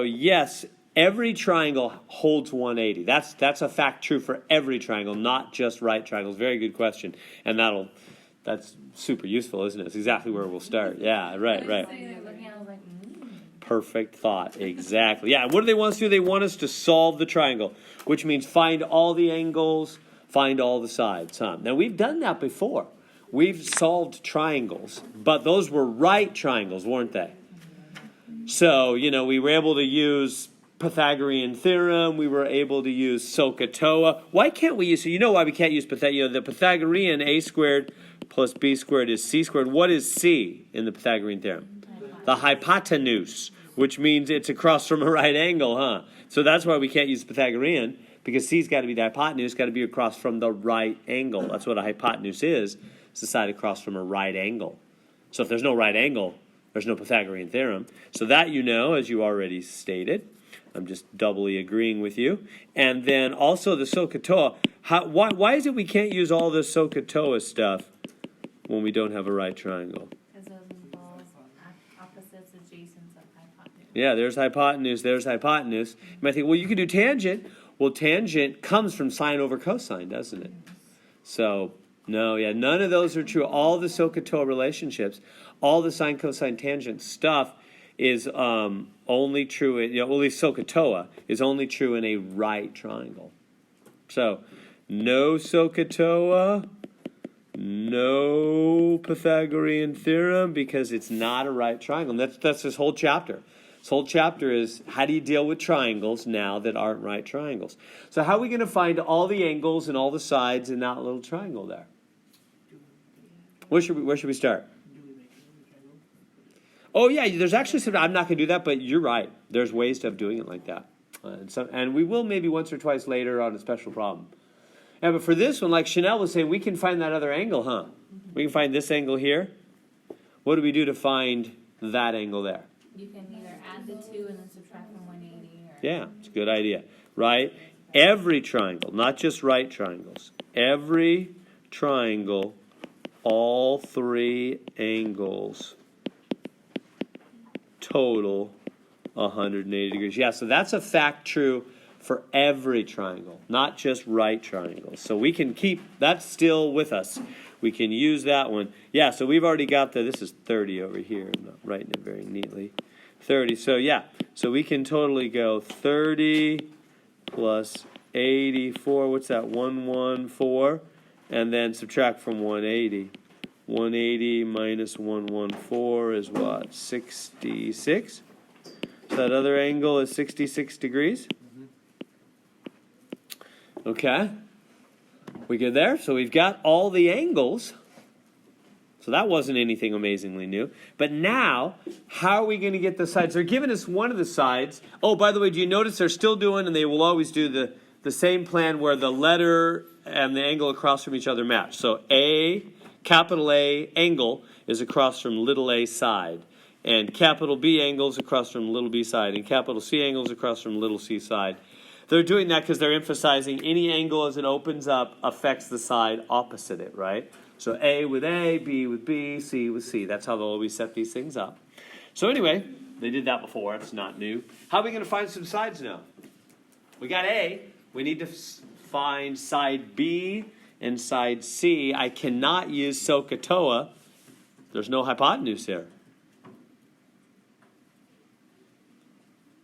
So yes, every triangle holds 180. That's a fact true for every triangle, not just right triangles. Very good question. And that's super useful, isn't it? It's exactly where we'll start. Yeah, right. Perfect thought. Exactly. Yeah, what do they want us to do? They want us to solve the triangle, which means find all the angles, find all the sides. Now, we've done that before. We've solved triangles, but those were right triangles, weren't they? So, we were able to use Pythagorean theorem. We were able to use SOHCAHTOA. Why can't we use, so you know why we can't use the Pythagorean a squared plus b squared is c squared. What is c in the Pythagorean theorem? The hypotenuse, which means it's across from a right angle, huh? So that's why we can't use Pythagorean, because c's got to be the hypotenuse, got to be across from the right angle. That's what a hypotenuse is. It's the side across from a right angle. So if there's no right angle, there's no Pythagorean theorem. So that as you already stated. I'm just doubly agreeing with you. And then also the SOHCAHTOA. Why is it we can't use all the SOHCAHTOA stuff when we don't have a right triangle? Because those involve opposites, adjacents, and hypotenuse. Yeah, there's hypotenuse. You might think, well, you could do tangent. Well, tangent comes from sine over cosine, doesn't it? So, no, none of those are true. All the SOHCAHTOA relationships, all the sine, cosine, tangent stuff is only true, at least SOHCAHTOA is only true in a right triangle. So, no SOHCAHTOA, no Pythagorean theorem, because it's not a right triangle. And that's this whole chapter. This whole chapter is how do you deal with triangles now that aren't right triangles. So how are we going to find all the angles and all the sides in that little triangle there? Where should we start? Oh, yeah, there's actually some, I'm not going to do that, but you're right. There's ways of doing it like that. And we will maybe once or twice later on a special problem. Yeah, but for this one, like Chanel was saying, we can find that other angle, huh? We can find this angle here. What do we do to find that angle there? You can either add the 2 and then subtract from 180. Yeah, it's a good idea, right? Every triangle, not just right triangles. Every triangle, all 3 angles total 180 degrees. Yeah, so that's a fact true for every triangle, not just right triangles. So we can keep that still with us. We can use that one. Yeah, so we've already got this is 30 over here. I'm not writing it very neatly. 30, so yeah. So we can totally go 30 plus 84. What's that? 114. And then subtract from 180. 180 minus 114 is what? 66. So that other angle is 66 degrees. Okay. We good there? So we've got all the angles. So that wasn't anything amazingly new. But now, how are we going to get the sides? They're giving us one of the sides. Oh, by the way, do you notice they're still doing, and they will always do the same plan where the letter and the angle across from each other match. So capital A angle is across from little a side. And capital B angle is across from little b side. And capital C angle is across from little c side. They're doing that because they're emphasizing any angle as it opens up affects the side opposite it, right? So A with A, B with B, C with C. That's how they'll always set these things up. So anyway, they did that before. It's not new. How are we going to find some sides now? We got A. We need to find side B and side C. I cannot use SOHCAHTOA. There's no hypotenuse here.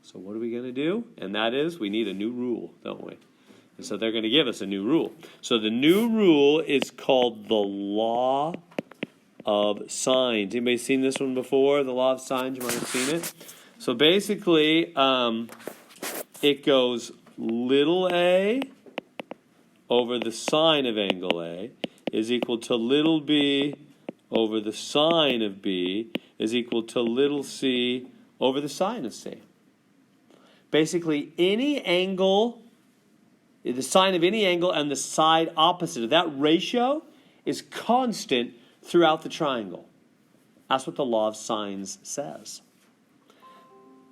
So what are we going to do? And that is, we need a new rule, don't we? And so they're going to give us a new rule. So the new rule is called the law of sines. Anybody seen this one before? The law of sines, you might have seen it. So basically, it goes little a over the sine of angle A is equal to little b over the sine of B is equal to little c over the sine of C. Basically, any angle, the sine of any angle and the side opposite of that ratio is constant throughout the triangle. That's what the law of sines says.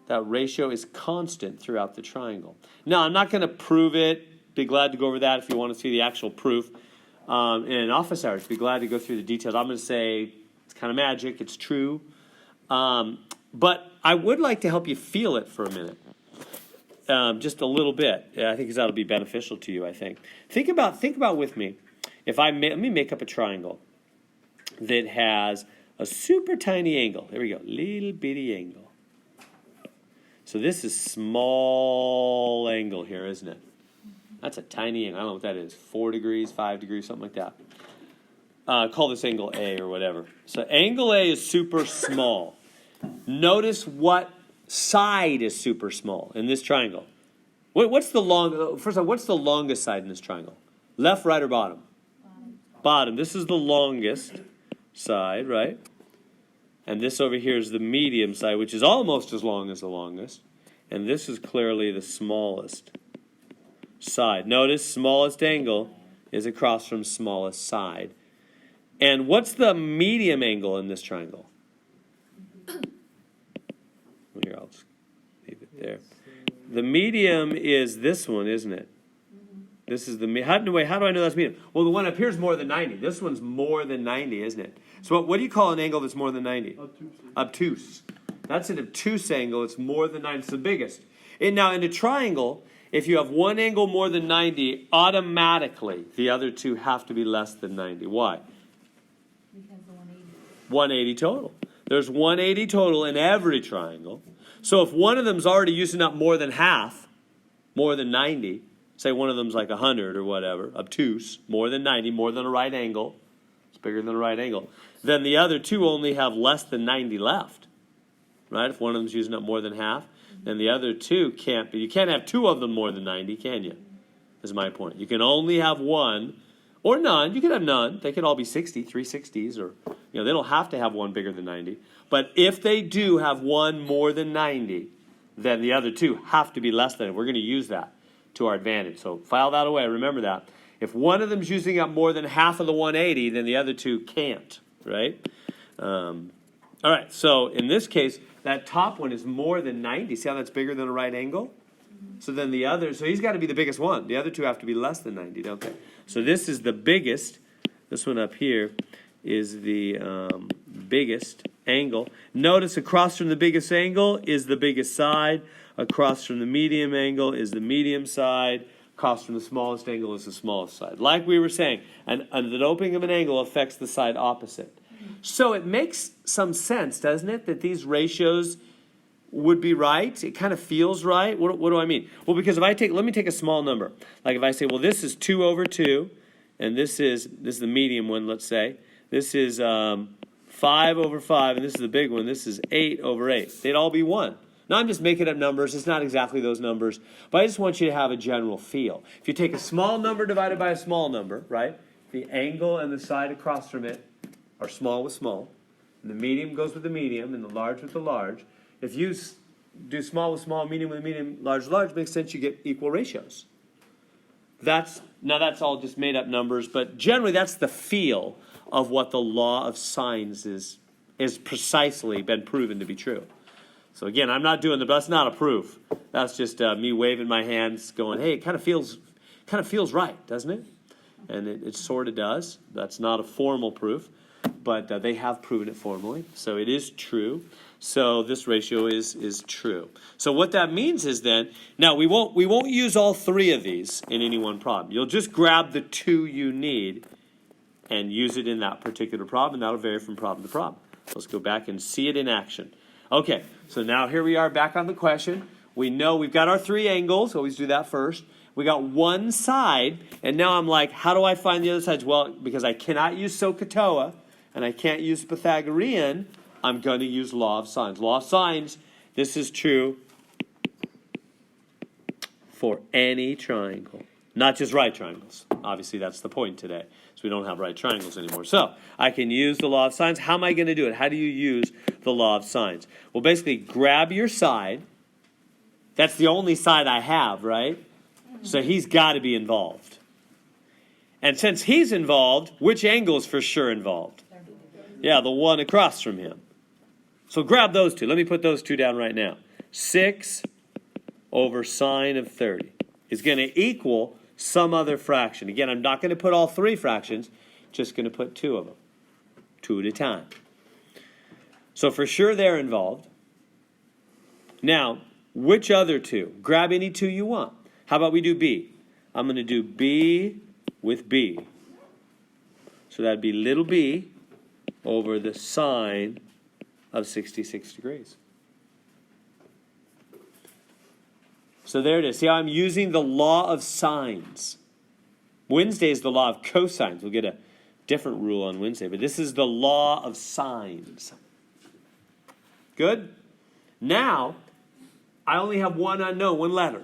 That ratio is constant throughout the triangle. Now, I'm not going to prove it. Be glad to go over that if you want to see the actual proof. In office hours, be glad to go through the details. I'm going to say it's kind of magic. It's true. But I would like to help you feel it for a minute. just a little bit. I think that'll be beneficial to you, I think. Think about with me. Let me make up a triangle that has a super tiny angle. There we go, little bitty angle. So this is small angle here, isn't it? That's a tiny angle. I don't know what that is. 4 degrees, 5 degrees, something like that. Call this angle A or whatever. So angle A is super small. Notice what side is super small in this triangle. What's the longest side in this triangle? Left, right, or bottom? Bottom. This is the longest side, right? And this over here is the medium side, which is almost as long as the longest. And this is clearly the smallest side. Notice smallest angle is across from smallest side. And what's the medium angle in this triangle? Here, I'll just leave it there. The medium is this one, isn't it? This is the how do I know that's medium? Well, the one up here is more than 90. This one's more than 90, isn't it? So what do you call an angle that's more than 90? Obtuse. That's an obtuse angle. It's more than 90. It's the biggest. Now, in a triangle, if you have one angle more than 90, automatically the other two have to be less than 90. Why? Because the 180. 180 total. There's 180 total in every triangle. So if one of them's already using up more than half, more than 90, say one of them's like 100 or whatever, obtuse, more than 90, more than a right angle, it's bigger than a right angle, then the other two only have less than 90 left, right? If one of them's using up more than half, then the other two can't be. You can't have two of them more than 90, can you? Is my point. You can only have one or none. You can have none. They could all be 60, 360s, or they don't have to have one bigger than 90. But if they do have one more than 90, then the other two have to be less than it. We're going to use that to our advantage. So file that away. Remember that. If one of them's using up more than half of the 180, then the other two can't, right? All right, so in this case, that top one is more than 90. See how that's bigger than a right angle? So then so he's got to be the biggest one. The other two have to be less than 90, don't they? So this is the biggest. This one up here is the biggest angle. Notice across from the biggest angle is the biggest side. Across from the medium angle is the medium side. Across from the smallest angle is the smallest side. Like we were saying, and the opening of an angle affects the side opposite. So it makes some sense, doesn't it, that these ratios would be right? It kind of feels right. What do I mean? Well, because let me take a small number. Like if I say, well, this is 2 over 2, and this is the medium one, let's say. This is 5 over 5, and this is the big one. This is 8 over 8. They'd all be 1. Now, I'm just making up numbers. It's not exactly those numbers, but I just want you to have a general feel. If you take a small number divided by a small number, right, the angle and the side across from it are small with small, and the medium goes with the medium, and the large with the large. If you do small with small, medium with medium, large with large, makes sense. You get equal ratios. That's all just made up numbers, but generally that's the feel of what the law of signs is precisely been proven to be true. So again, I'm not doing that's not a proof. That's just me waving my hands, going, "Hey, it kind of feels right, doesn't it?" And it sort of does. That's not a formal proof, but they have proven it formally, so it is true. So this ratio is true. So what that means is then, now we won't use all three of these in any one problem. You'll just grab the two you need and use it in that particular problem, and that'll vary from problem to problem. Let's go back and see it in action. Okay, so now here we are back on the question. We know we've got our three angles. Always do that first. We got one side, and now I'm like, how do I find the other sides? Well, because I cannot use SOHCAHTOA, and I can't use Pythagorean, I'm going to use law of signs. Law of signs, this is true for any triangle. Not just right triangles. Obviously, that's the point today. So we don't have right triangles anymore. So I can use the law of signs. How am I going to do it? How do you use the law of signs? Well, basically, grab your side. That's the only side I have, right? So he's got to be involved. And since he's involved, which angle is for sure involved? Yeah, the one across from him. So grab those two. Let me put those two down right now. 6 over sine of 30 is going to equal some other fraction. Again, I'm not going to put all three fractions, just going to put two of them, 2 at a time. So for sure they're involved. Now, Which other two? Grab any two you want. How about we do B? I'm going to do B with B. So that'd be little b over the sine of 66 degrees. So there it is. See how I'm using the law of sines. Wednesday is the law of cosines. We'll get a different rule on Wednesday, but this is the law of sines. Good? Now, I only have one unknown, one letter.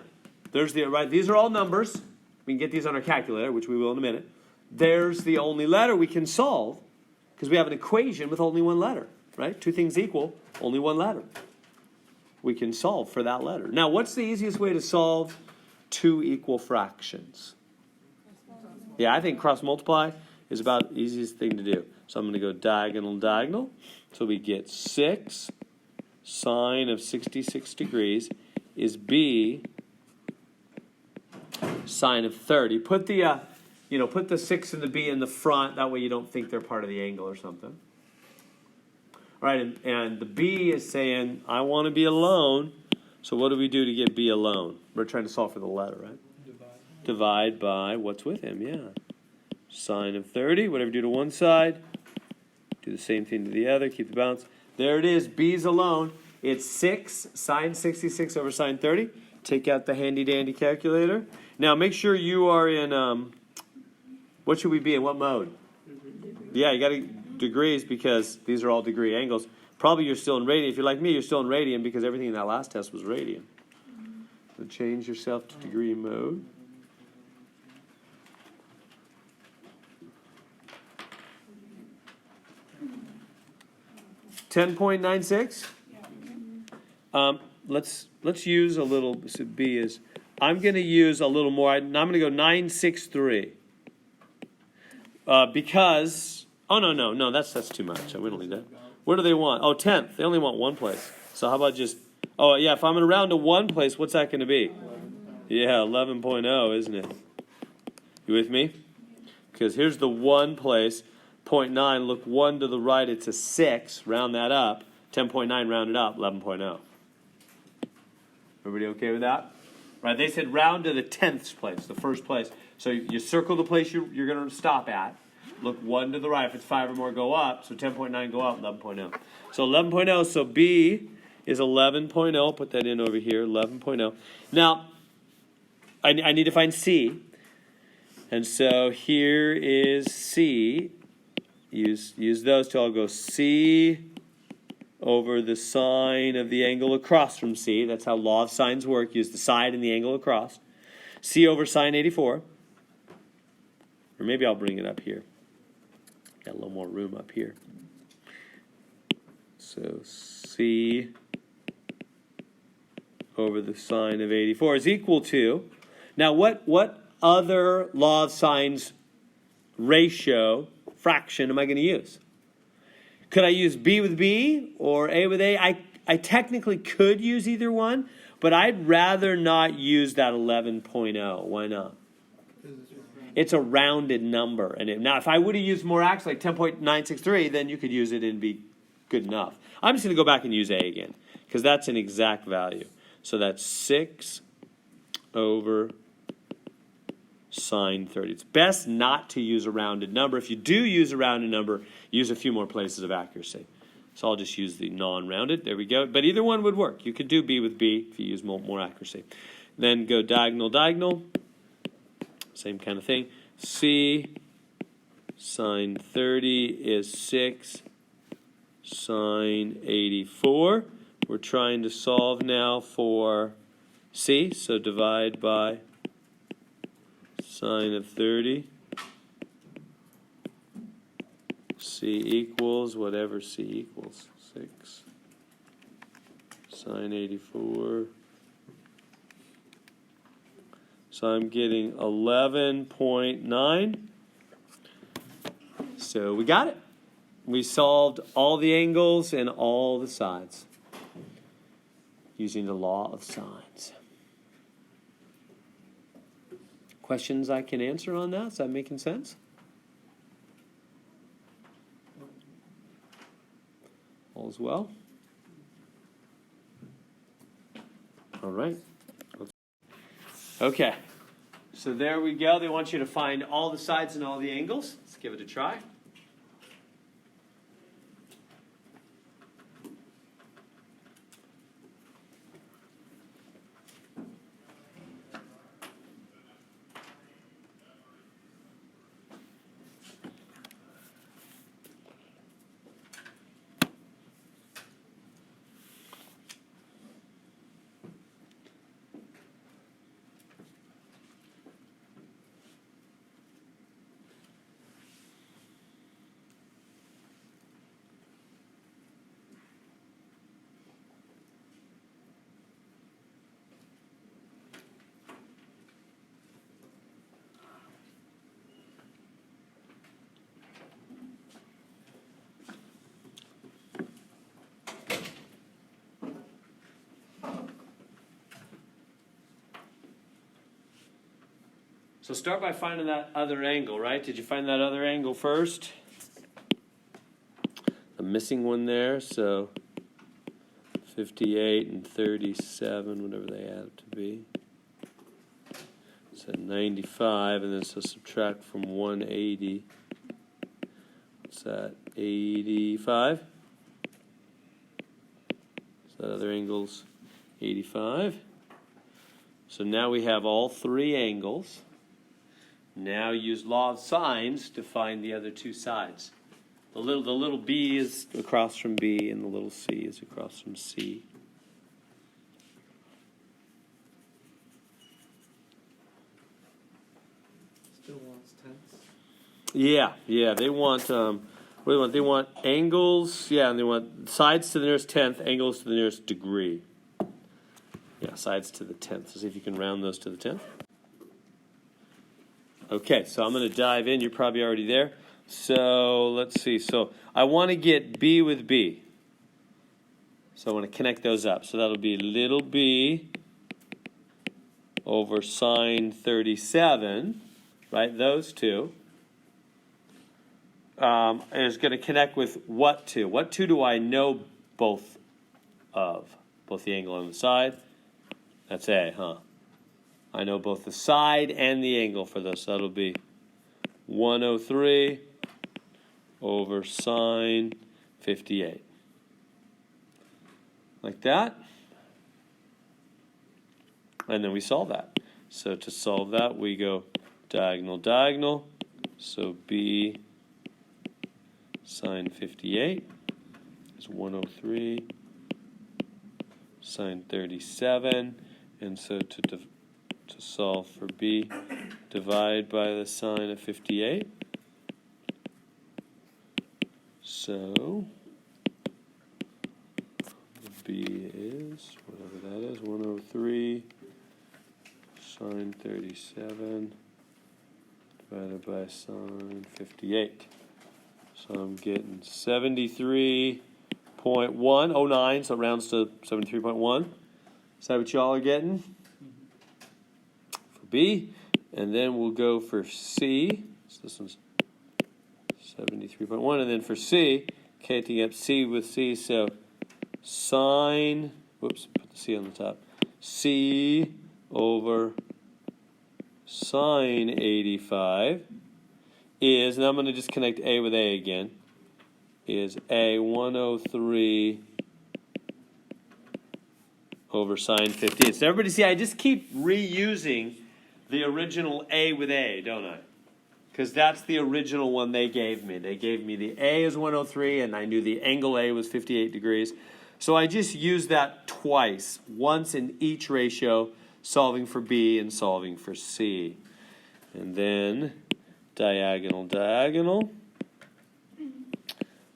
There's the, right, these are all numbers. We can get these on our calculator, which we will in a minute. There's the only letter we can solve because we have an equation with only one letter, right? Two things equal, only one letter. We can solve for that letter. Now, what's the easiest way to solve two equal fractions? Yeah, I think cross multiply is about the easiest thing to do. So I'm going to go diagonal, diagonal. So we get 6 sine of 66 degrees is b sine of 30. Put the put the 6 and the b in the front. That way you don't think they're part of the angle or something. All right, and the b is saying, I want to be alone. So what do we do to get b alone? We're trying to solve for the letter, right? Divide by what's with him, yeah. Sine of 30, whatever you do to one side, do the same thing to the other, keep the balance. There it is, b's alone. It's 6 sine 66 over sine 30. Take out the handy-dandy calculator. Now make sure you are in, what should we be in? What mode? Yeah, you got to degrees because these are all degree angles. Probably you're still in radian. If you're like me, you're still in radian because everything in that last test was radian. So change yourself to degree mode. $10.96. Let's use a little. So B is. I'm going to use a little more. I'm going to go 963. Because no, that's too much. We don't need that. Where do they want? Oh, 10th. They only want one place. So how about just? Oh yeah, if I'm going to round to one place, what's that going to be? Yeah, 11.0, isn't it? You with me? Because here's the one place. 0.9, look 1 to the right, it's a 6, round that up. 10.9, round it up, 11.0. Everybody okay with that? Right, they said round to the 10th place, the first place. So you circle the place you're going to stop at. Look 1 to the right, if it's 5 or more, go up. So 10.9, go up, 11.0. So 11.0, so B is 11.0. Put that in over here, 11.0. Now, I need to find C. And so here is C. Use those two. I'll go C over the sine of the angle across from C. That's how law of sines work. Use the side and the angle across. C over sine 84. Or maybe I'll bring it up here. Got a little more room up here. So C over the sine of 84 is equal to. Now what other law of sines ratio fraction am I going to use? Could I use B with B or A with A? I technically could use either one, but I'd rather not use that 11.0. Why not? It's a rounded number. And now if I would have used more acts like 10.963, then you could use it and be good enough. I'm just going to go back and use A again because that's an exact value. So that's 6 over sine 30. It's best not to use a rounded number. If you do use a rounded number, use a few more places of accuracy. So I'll just use the non-rounded. There we go. But either one would work. You could do B with B if you use more accuracy. Then go diagonal, diagonal. Same kind of thing. C sine 30 is 6 sine 84. We're trying to solve now for C. So divide by sine of 30. C equals whatever C equals. 6 sine 84. So I'm getting 11.9. So we got it. We solved all the angles and all the sides using the law of sines. Questions I can answer on that? Is that making sense? All's well? All right. Okay. So there we go. They want you to find all the sides and all the angles. Let's give it a try. So start by finding that other angle, right? Did you find that other angle first? I'm missing one there, so 58 and 37, whatever they add up to be. So 95, and then so subtract from 180. What's that? 85. So that other angle's 85. So now we have all three angles. Now use law of sines to find the other two sides. The little b is across from b, and the little c is across from c. Still wants tenths. Yeah. They want what do they want? They want angles. Yeah, and they want sides to the nearest tenth, angles to the nearest degree. Yeah, sides to the tenth. So see if you can round those to the tenth. Okay, so I'm going to dive in. You're probably already there. So let's see. So I want to get b with b. So I want to connect those up. So that'll be little b over sine 37, right? Those two. Is going to connect with what two? What two do I know both of? Both the angle and the side? That's A, huh? I know both the side and the angle for this. That'll be 103 over sine 58. Like that. And then we solve that. So to solve that, we go diagonal, diagonal. So B sine 58 is 103 sine 37. And so to solve for B, divide by the sine of 58. So B is, whatever that is, 103 sine 37 divided by sine 58. So I'm getting 73.109, so it rounds to 73.1. Is that what y'all are getting? For B. And then we'll go for C. So this one's 73.1. And then for C, taking up C with C, so sine, whoops, put the C on the top. C over sine 85 is, and I'm going to just connect A with A again, is A 103 over sine 58. So everybody see, I just keep reusing the original A with A, don't I? Because that's the original one they gave me. They gave me the A is 103, and I knew the angle A was 58 degrees. So I just used that twice, once in each ratio, solving for B and solving for C. And then diagonal, diagonal.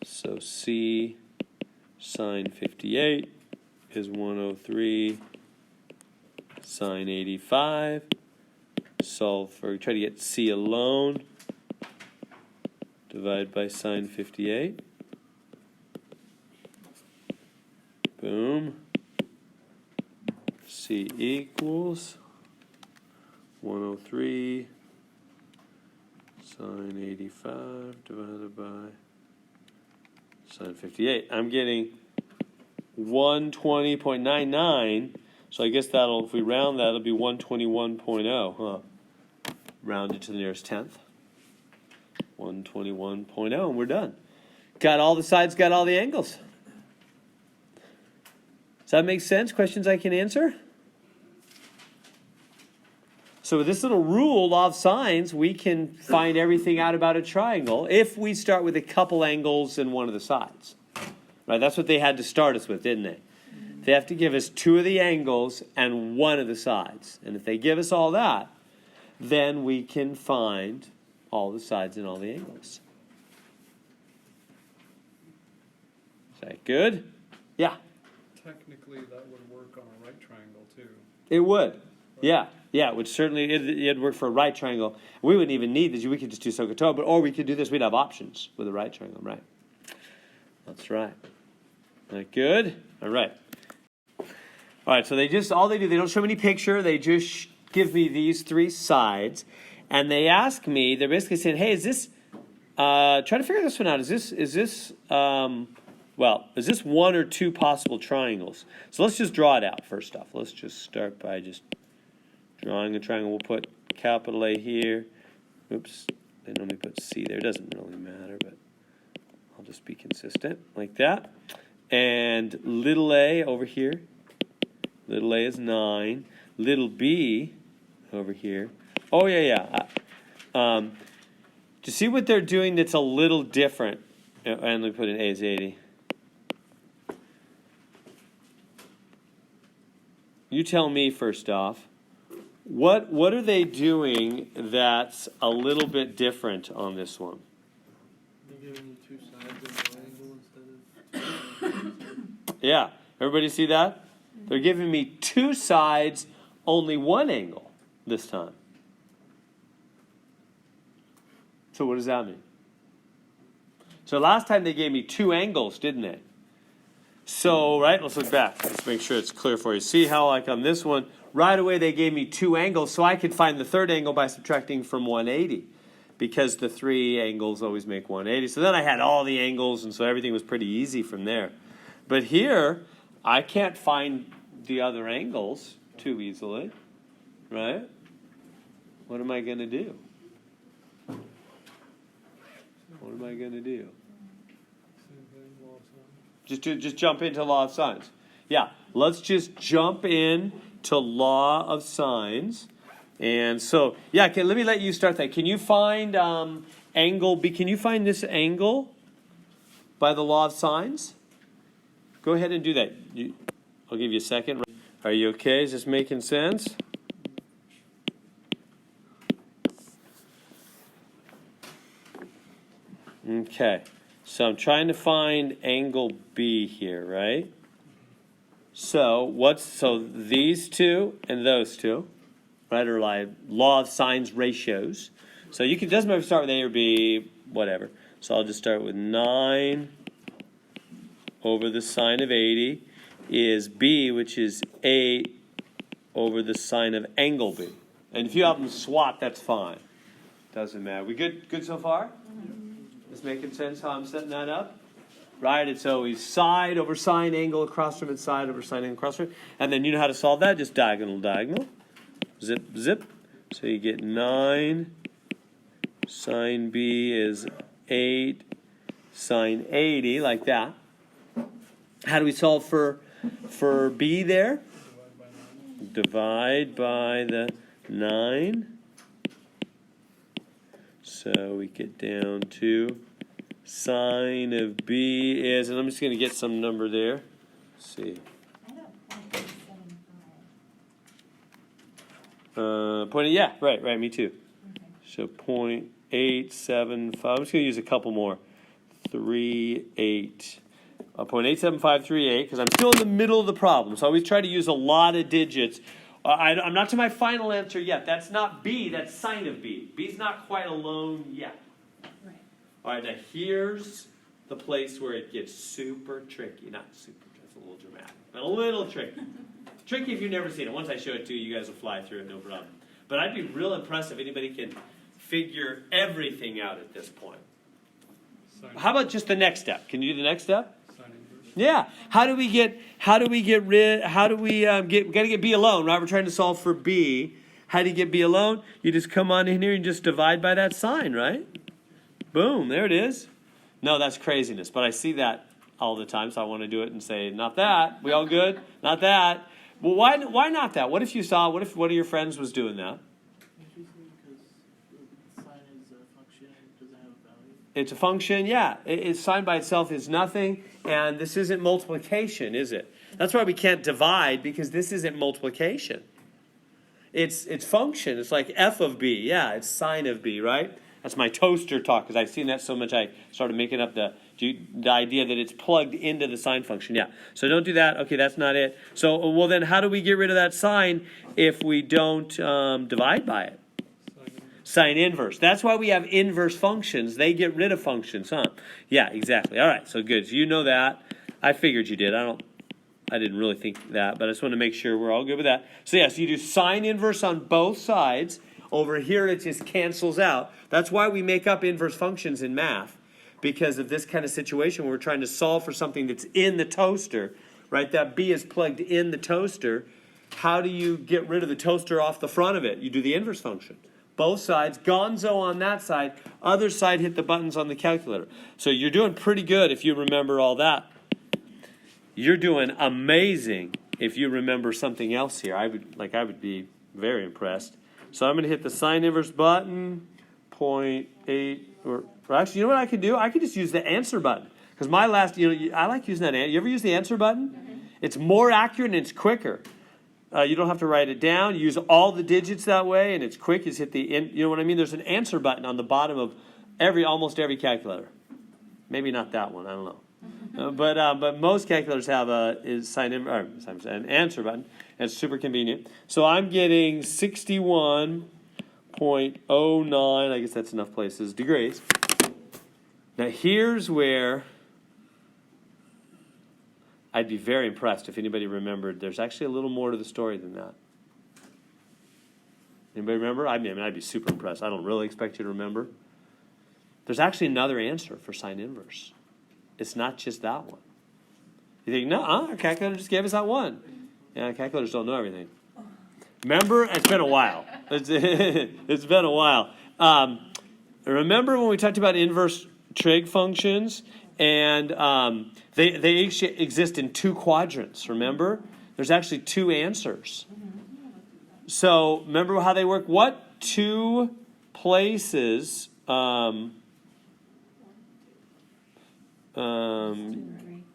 So C sine 58 is 103 sine 85. Solve for, try to get C alone. Divide by sine 58. Boom. C equals 103 sine 85 divided by sine 58. I'm getting 120.99. So I guess that'll, if we round that, it'll be 121.0, huh? Rounded to the nearest tenth. 121.0, and we're done. Got all the sides, got all the angles. Does that make sense? Questions I can answer? So with this little rule, law of sines, we can find everything out about a triangle if we start with a couple angles and one of the sides. Right? That's what they had to start us with, didn't they? They have to give us two of the angles and one of the sides. And if they give us all that, then we can find all the sides and all the angles. Is that good? Yeah. Technically, that would work on a right triangle too. It would. Yeah. Yeah, it would certainly, it'd work for a right triangle. We wouldn't even need this. We could just do SOHCAHTOA, or we could do this. We'd have options with a right triangle, right? That's right. That good? All right. All right, so all they do, they don't show me any picture. They just give me these three sides. And they ask me, they're basically saying, hey, is this, try to figure this one out. Is this one or two possible triangles? So let's just draw it out first off. Let's just start by just drawing a triangle. We'll put capital A here. Oops, they normally put C there. It doesn't really matter, but I'll just be consistent like that. And little a over here. Little a is 9. Little b over here. Oh, yeah. Do you see what they're doing that's a little different? And let me put in A is 80. You tell me first off. What are they doing that's a little bit different on this one? They're giving you two sides and an angle instead of two. Yeah. Everybody see that? They're giving me two sides, only one angle this time. So what does that mean? So last time they gave me two angles, didn't they? So, right, let's look back. Let's make sure it's clear for you. See how, like on this one, right away they gave me two angles, so I could find the third angle by subtracting from 180, because the three angles always make 180. So then I had all the angles, and so everything was pretty easy from there. But here, I can't find the other angles too easily, right? What am I going to do? What am I going to do? Same thing, law of sines. Just jump into law of sines. Yeah, let's just jump in to law of sines. And so, yeah, let me let you start that. Can you find angle B? Can you find this angle by the law of sines? Go ahead and do that. I'll give you a second. Are you okay? Is this making sense? Okay. So I'm trying to find angle B here, right? So these two and those two, right, are like law of sines ratios. So you can, doesn't matter if you start with A or B, whatever. So I'll just start with 9 over the sine of 80 is B, which is 8 over the sine of angle B. And if you have them swap, that's fine. Doesn't matter. We good so far? Is making sense how I'm setting that up? Right, it's always side over sine, angle across from it, side over sine, angle across from it. And then you know how to solve that, just diagonal. Zip, zip. So you get 9, sine B is 8, sine 80, like that. How do we solve for B there? Divide by the 9. So we get down to sine of B is, and I'm just going to get some number there. Let's see. Yeah, right, me too. Okay. So 0.875. I'm just going to use a couple more. 38. 0.87538, because I'm still in the middle of the problem. So I always try to use a lot of digits. I'm not to my final answer yet. That's not B, that's sine of B. B's not quite alone yet. Right. All right, now here's the place where it gets super tricky. Not super, that's a little dramatic, but a little tricky. Tricky if you've never seen it. Once I show it to you, you guys will fly through it, no problem. But I'd be real impressed if anybody can figure everything out at this point. Sine. How about just the next step? Can you do the next step? Sine inverse. Yeah. How do we get B alone, right? We're trying to solve for B. How do you get B alone? You just come on in here and just divide by that sign, right? Boom, there it is. No, that's craziness, but I see that all the time, so I want to do it and say, not that. We all good? Not that. Well, why not that? What if one of your friends was doing that? Interesting, because the sign is a function, does it have a value? It's a function, yeah. It's sign by itself is nothing, and this isn't multiplication, is it? That's why we can't divide, because this isn't multiplication. It's function. It's like f of b. Yeah, it's sine of b, right? That's my toaster talk, because I've seen that so much I started making up the idea that it's plugged into the sine function. Yeah, so don't do that. Okay, that's not it. So, well then, how do we get rid of that sign if we don't divide by it? Sine inverse. That's why we have inverse functions. They get rid of functions, huh? Yeah, exactly. All right, so good. So you know that. I figured you did. I didn't really think that, but I just want to make sure we're all good with that. So yeah, so you do sine inverse on both sides. Over here, it just cancels out. That's why we make up inverse functions in math, because of this kind of situation where we're trying to solve for something that's in the toaster, right? That B is plugged in the toaster. How do you get rid of the toaster off the front of it? You do the inverse function. Both sides, gonzo on that side, other side hit the buttons on the calculator. So you're doing pretty good if you remember all that. You're doing amazing if you remember something else here. I would be very impressed. So I'm going to hit the sine inverse button, 0.8, or actually, you know what I could do? I could just use the answer button. Because I like using that. You ever use the answer button? Mm-hmm. It's more accurate and it's quicker. You don't have to write it down. You use all the digits that way, and it's quick. You just hit you know what I mean? There's an answer button on the bottom of almost every calculator. Maybe not that one. I don't know. But most calculators have an answer button, and it's super convenient. So I'm getting 61.09, I guess that's enough places, degrees. Now here's where I'd be very impressed if anybody remembered. There's actually a little more to the story than that. Anybody remember? I mean, I'd be super impressed. I don't really expect you to remember. There's actually another answer for sine inverse. It's not just that one. You think, no, our calculator just gave us that one. Yeah, calculators don't know everything. Remember? It's been a while. It's been a while. Remember when we talked about inverse trig functions? And they each exist in two quadrants, remember? There's actually two answers. So remember how they work? What two places...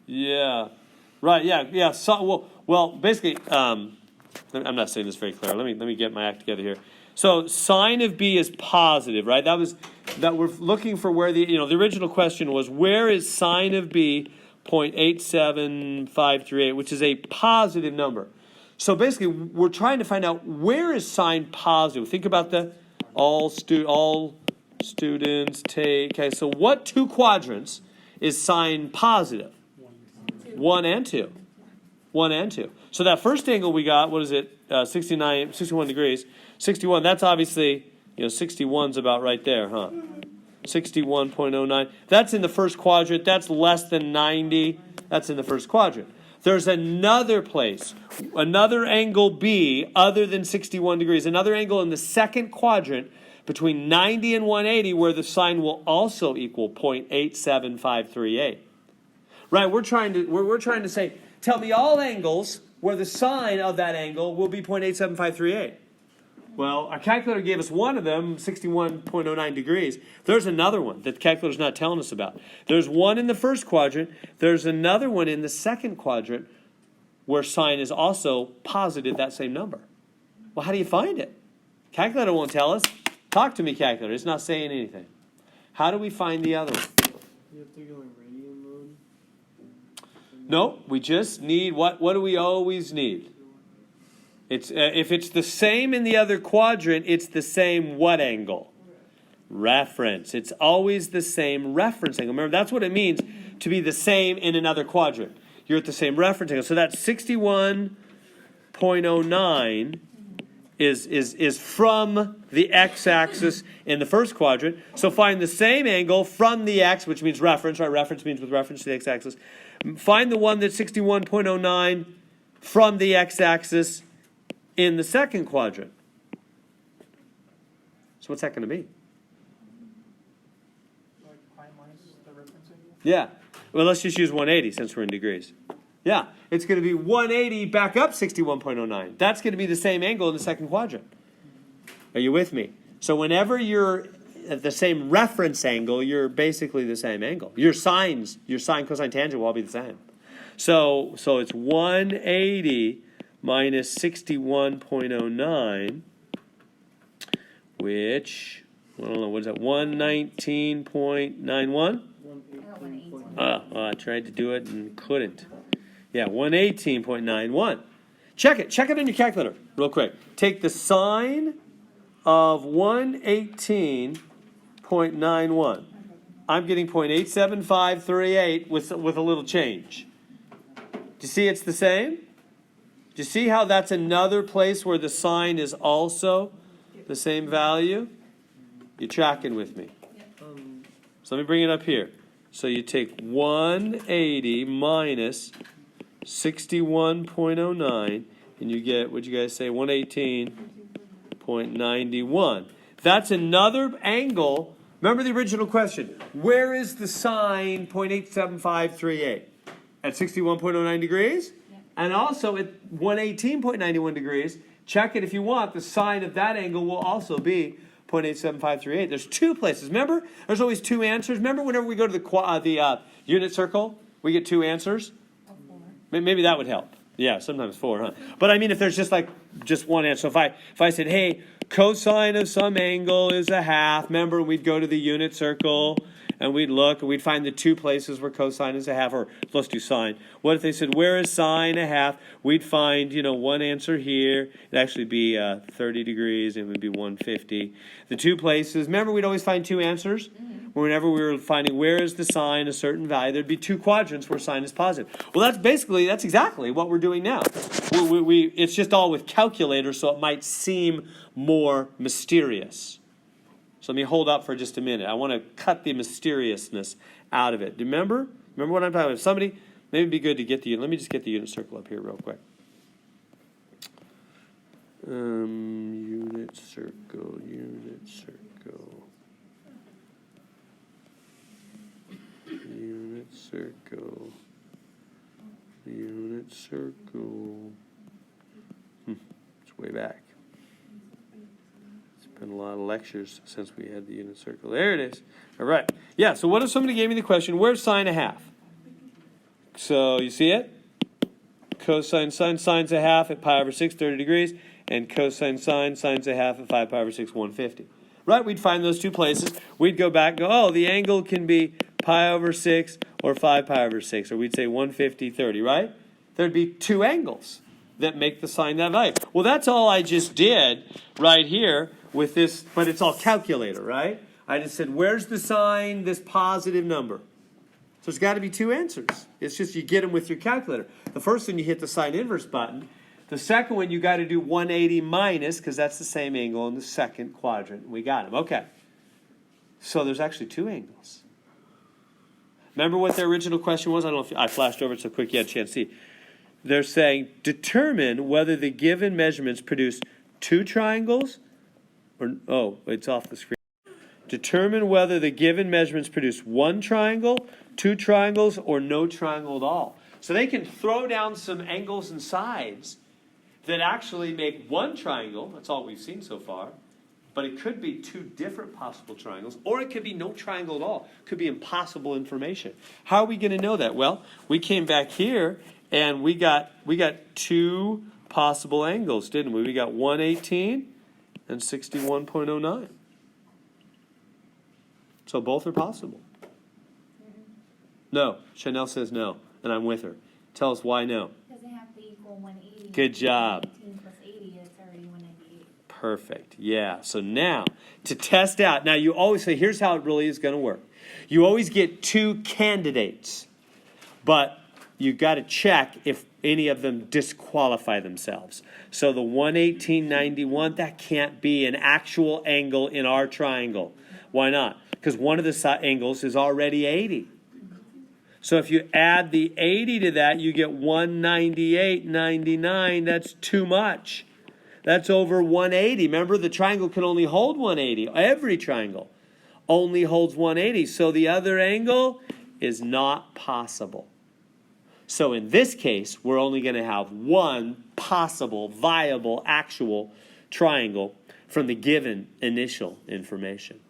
yeah, right. Yeah. So, well, basically, I'm not saying this very clear. Let me get my act together here. So, sine of b is positive, right? That we're looking for where the original question was, where is sine of b 0.87538, which is a positive number. So basically, we're trying to find out where is sine positive. Think about all students take. Okay, so what two quadrants is sine positive? 1 and 2. 1 and 2. So that first angle we got, what is it? 61 degrees. 61, that's obviously, 61's about right there, huh? 61.09. That's in the first quadrant. That's less than 90. That's in the first quadrant. There's another place, another angle B other than 61 degrees, another angle in the second quadrant between 90 and 180 where the sine will also equal 0.87538. Right, we're trying to say, tell me all angles where the sine of that angle will be 0.87538. Well, our calculator gave us one of them, 61.09 degrees. There's another one that the calculator's not telling us about. There's one in the first quadrant. There's another one in the second quadrant where sine is also positive that same number. Well, how do you find it? Calculator won't tell us. Talk to me, calculator. It's not saying anything. How do we find the other one? You have to go in radian mode. No, we just need, what do we always need? It's if it's the same in the other quadrant, it's the same what angle? Reference. It's always the same reference angle. Remember, that's what it means to be the same in another quadrant. You're at the same reference angle. So that's 61.09 is from the x-axis in the first quadrant. So find the same angle from the x, which means reference. Right? Reference means with reference to the x-axis. Find the one that's 61.09 from the x-axis in the second quadrant. So what's that going to be? Like pi minus the reference angle? Yeah. Well, let's just use 180 since we're in degrees. Yeah, it's going to be 180 back up 61.09. That's going to be the same angle in the second quadrant. Are you with me? So whenever you're at the same reference angle, you're basically the same angle. Your sine, cosine, tangent will all be the same. So it's 180 minus 61.09, which, I don't know, what is that, 119.91? I tried to do it and couldn't. Yeah, 118.91. Check it on your calculator real quick. Take the sine of 118.91. I'm getting 0.87538 with a little change. Do you see it's the same? Do you see how that's another place where the sine is also the same value? You're tracking with me. So let me bring it up here. So you take 180 minus 61.09, and you get, what'd you guys say, 118.91. That's another angle. Remember the original question. Where is the sine 0.87538? At 61.09 degrees? Yep. And also at 118.91 degrees. Check it if you want. The sine of that angle will also be 0.87538. There's two places. Remember? There's always two answers. Remember whenever we go to the unit circle, we get two answers? Maybe that would help. Yeah, sometimes four, huh? But I mean, if there's just one answer. So if I said, hey, cosine of some angle is a half, remember, we'd go to the unit circle and we'd look and we'd find the two places where cosine is a half, or let's do sine. What if they said, where is sine a half? We'd find, one answer here. It'd actually be 30 degrees. It would be 150. The two places, remember, we'd always find two answers? Whenever we were finding where is the sine a certain value, there'd be two quadrants where sine is positive. Well, that's exactly what we're doing now. It's just all with calculators, so it might seem more mysterious. So let me hold up for just a minute. I want to cut the mysteriousness out of it. Remember what I'm talking about? If somebody, maybe it'd be good to get the unit. Let me just get the unit circle up here real quick. Unit circle. Unit circle. It's way back. It's been a lot of lectures since we had the unit circle. There it is. All right. Yeah, so what if somebody gave me the question, where's sine a half? So you see it? Cosine sine's a half at pi over 6, 30 degrees, and cosine sine's a half at 5 pi over 6, 150. Right? We'd find those two places. We'd go back and go, the angle can be pi over 6 or 5 pi over 6, or we'd say 150, 30, right? There'd be two angles that make the sine that value. Well, that's all I just did right here with this, but it's all calculator, right? I just said, where's the sine, this positive number? So there's got to be two answers. It's just you get them with your calculator. The first one, you hit the sine inverse button. The second one, you got to do 180 minus, because that's the same angle in the second quadrant. We got them. Okay. So there's actually two angles. Remember what their original question was? I don't know if I flashed over it so quick you had a chance to see. They're saying, determine whether the given measurements produce two triangles or, it's off the screen. Determine whether the given measurements produce one triangle, two triangles, or no triangle at all. So they can throw down some angles and sides that actually make one triangle. That's all we've seen so far. But it could be two different possible triangles, or it could be no triangle at all. It could be impossible information. How are we going to know that? Well, we came back here, and we got two possible angles, didn't we? We got 118 and 61.09. So both are possible. No. Chanel says no, and I'm with her. Tell us why no. Because they have to equal 180. Good job. 18 plus 80 is already 198. Perfect. Yeah. So now, to test out, now you always say, here's how it really is going to work. You always get two candidates, but you've got to check if any of them disqualify themselves. So the 118.91, that can't be an actual angle in our triangle. Why not? Because one of the angles is already 80. So if you add the 80 to that, you get 198.99. That's too much. That's over 180. Remember, the triangle can only hold 180. Every triangle only holds 180. So the other angle is not possible. So in this case, we're only going to have one possible, viable, actual triangle from the given initial information.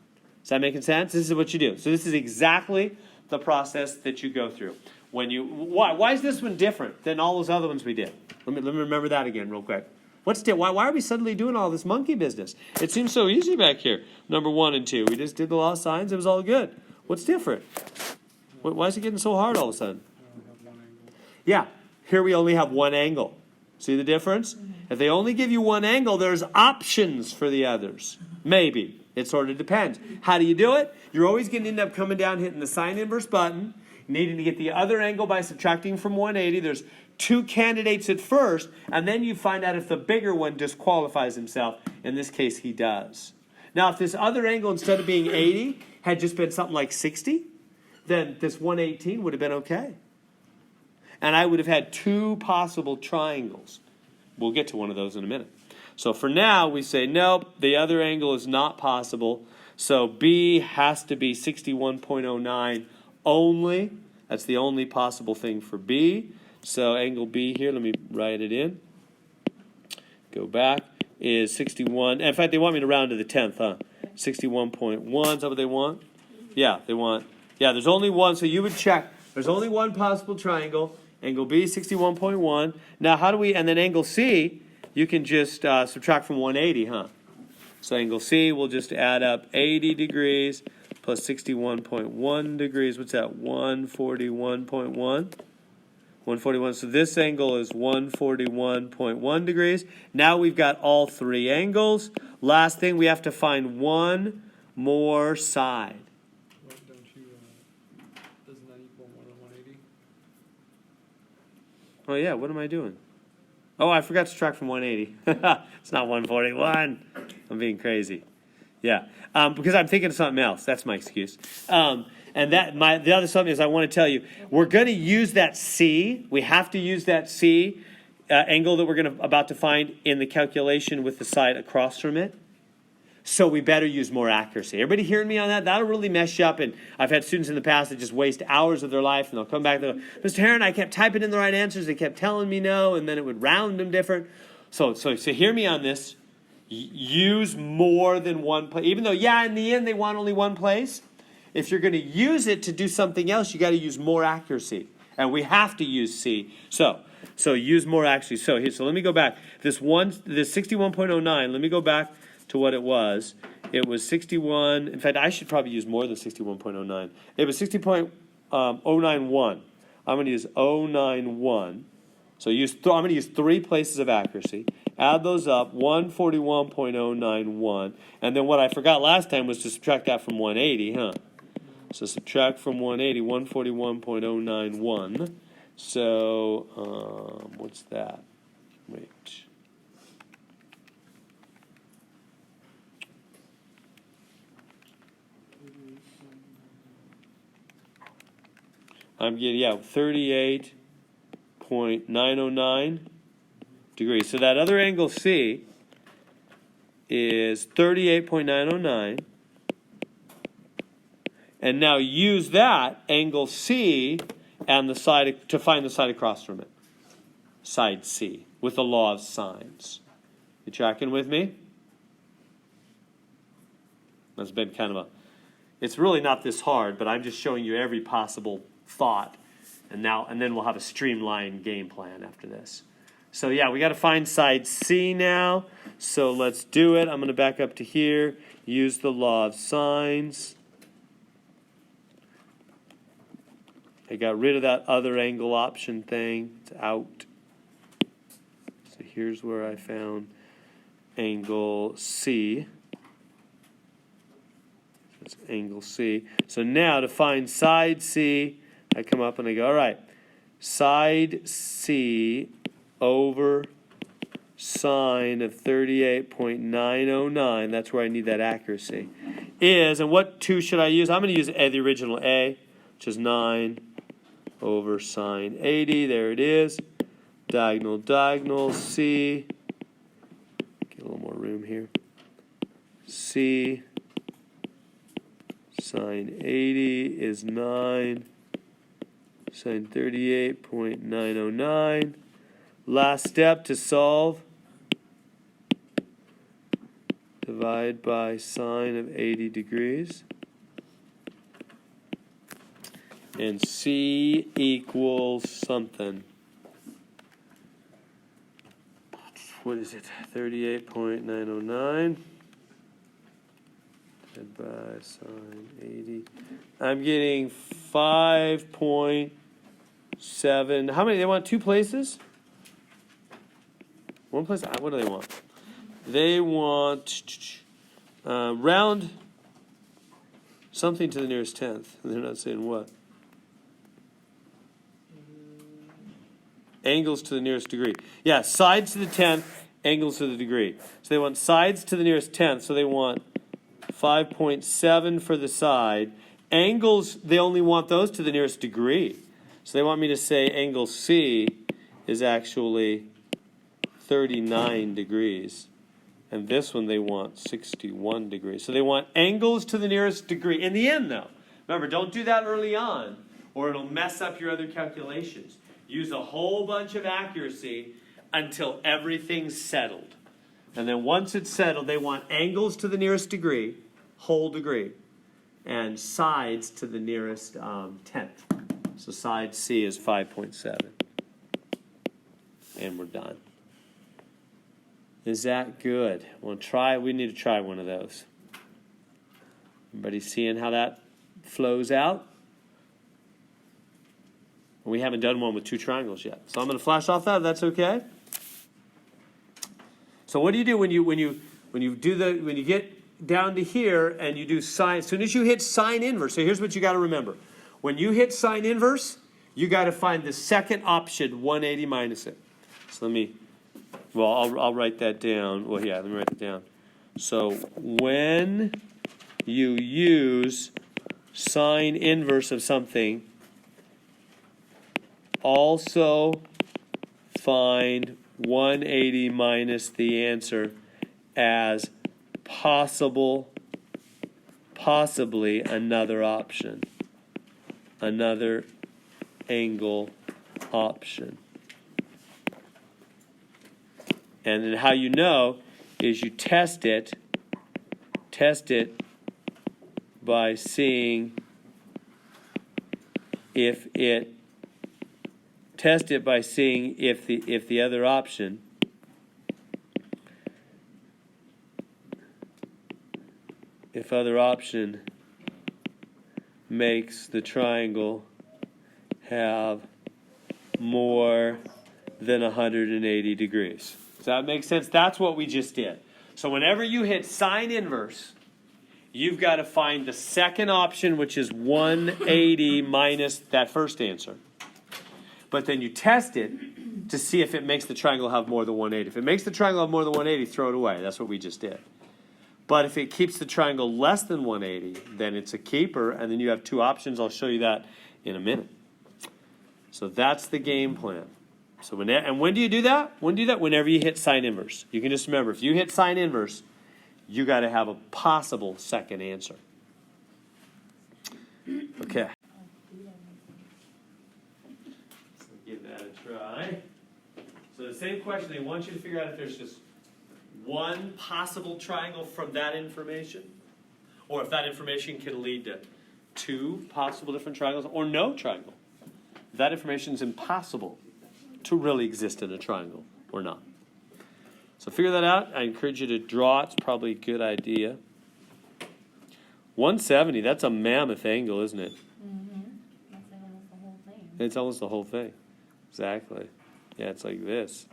Is that making sense? This is what you do. So this is exactly the process that you go through. Why is this one different than all those other ones we did? Let me remember that again real quick. Why are we suddenly doing all this monkey business? It seems so easy back here. Number 1 and 2. We just did the law of sines. It was all good. What's different? Why is it getting so hard all of a sudden? Yeah, here we only have one angle. See the difference? If they only give you one angle, there's options for the others. Maybe. It sort of depends. How do you do it? You're always going to end up coming down, hitting the sine inverse button, needing to get the other angle by subtracting from 180. There's 2 candidates at first, and then you find out if the bigger one disqualifies himself. In this case, he does. Now, if this other angle, instead of being 80, had just been something like 60, then this 118 would have been okay. And I would have had 2 possible triangles. We'll get to one of those in a minute. So for now, we say, nope, the other angle is not possible. So B has to be 61.09 only. That's the only possible thing for B. So angle B here, let me write it in. Go back, is 61. In fact, they want me to round to the 10th, huh? 61.1, is that what they want? Yeah, they want. Yeah, there's only one, so you would check. There's only one possible triangle. Angle B, 61.1. Now, how do we, and then angle C, you can just subtract from 180, huh? So angle C, we'll just add up 80 degrees plus 61.1 degrees. What's that? 141.1? 141. So this angle is 141.1 degrees. Now we've got all 3 angles. Last thing, we have to find one more side. Why don't you, doesn't that equal more than 180? Oh, yeah, what am I doing? Oh, I forgot to subtract from 180. It's not 141. I'm being crazy. Yeah, because I'm thinking of something else. That's my excuse. And the other something is I want to tell you, we're going to use that C. We have to use that C angle that we're about to find in the calculation with the side across from it. So we better use more accuracy. Everybody hearing me on that? That'll really mess you up. And I've had students in the past that just waste hours of their life, and they'll come back and they'll go, Mr. Heron, I kept typing in the right answers. They kept telling me no, and then it would round them different. So hear me on this. Use more than one place. Even though, yeah, in the end, they want only one place. If you're going to use it to do something else, you got to use more accuracy. And we have to use C. So use more accuracy. So let me go back. This 61.09, let me go back to what it was. It was 61. In fact, I should probably use more than 61.09. It was 60.091. I'm going to use 091. So I'm going to use 3 places of accuracy. Add those up, 141.091. And then what I forgot last time was to subtract that from 180, huh? So subtract from 180, 141.091. So what's that? Wait. I'm getting, 38.909 degrees. So that other angle C is 38.909. And now use that angle C and the side to find the side across from it. Side C with the law of sines. You tracking with me? That's been kind of it's really not this hard, but I'm just showing you every possible thought. And then we'll have a streamlined game plan after this. So yeah, we got to find side C now. So let's do it. I'm going to back up to here. Use the law of sines. I got rid of that other angle option thing. It's out. So here's where I found angle C. That's angle C. So now to find side C, I come up and I go, all right, side C over sine of 38.909, that's where I need that accuracy, is, and what 2 should I use? I'm going to use the original A, which is 9, over sine 80. There it is. Diagonal, diagonal, C. Get a little more room here. C sine 80 is 9. Sine 38.909. Last step to solve. Divide by sine of 80 degrees. And C equals something. What is it? 38.909. Divided by sine 80. I'm getting 5.7. How many? They want two places? One place? What do they want? They want round something to the nearest tenth. They're not saying what. Angles to the nearest degree. Yeah, sides to the tenth, angles to the degree. So they want sides to the nearest tenth, so they want 5.7 for the side. Angles, they only want those to the nearest degree. So they want me to say angle C is actually 39 degrees. And this one they want 61 degrees. So they want angles to the nearest degree. In the end, though, remember, don't do that early on, or it'll mess up your other calculations. Use a whole bunch of accuracy until everything's settled. And then once it's settled, they want angles to the nearest degree, whole degree, and sides to the nearest tenth. So side C is 5.7. And we're done. Is that good? We need to try one of those. Everybody seeing how that flows out? We haven't done one with two triangles yet. So I'm going to flash off that, if that's okay. So what do you do when you get down to here and you do sine? As soon as you hit sine inverse, so here's what you got to remember. When you hit sine inverse, you got to find the second option, 180 minus it. So I'll write that down. Well, yeah, let me write it down. So when you use sine inverse of something, also find 180 minus the answer as possibly another option, another angle option. And then how you know is you test it by seeing if the other option makes the triangle have more than 180 degrees. Does that make sense? That's what we just did. So whenever you hit sine inverse, you've got to find the second option, which is 180 minus that first answer. But then you test it to see if it makes the triangle have more than 180. If it makes the triangle have more than 180, throw it away. That's what we just did. But if it keeps the triangle less than 180, then it's a keeper, and then you have two options. I'll show you that in a minute. So that's the game plan. So when do you do that? Whenever you hit sine inverse. You can just remember, if you hit sine inverse, you got to have a possible second answer. Okay. So give that a try. So the same question, they want you to figure out if there's just one possible triangle from that information, or if that information can lead to two possible different triangles, or no triangle. That information is impossible to really exist in a triangle, or not. So figure that out. I encourage you to draw. It's probably a good idea. 170, that's a mammoth angle, isn't it? Mm-hmm. That's almost the whole thing. It's almost the whole thing. Exactly. Yeah, it's like this.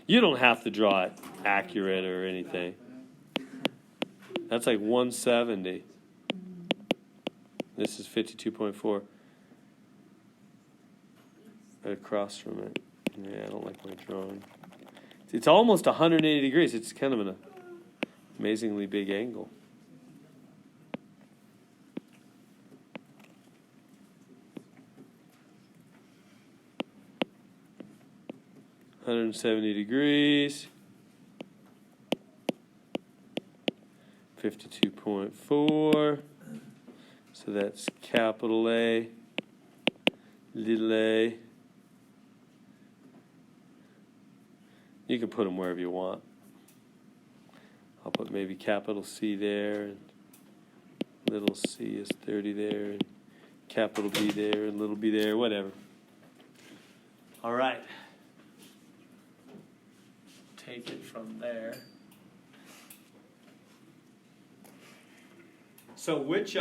You don't have to draw it accurate or anything. That's like 170. This is 52.4. Across from it. Yeah, I don't like my drawing. It's almost 180 degrees. It's kind of an amazingly big angle. 170 degrees. 52.4. So that's capital A, little a. You can put them wherever you want. I'll put maybe capital C there, and little c is 30 there, and capital B there, and little b there, whatever. All right. Take it from there. So which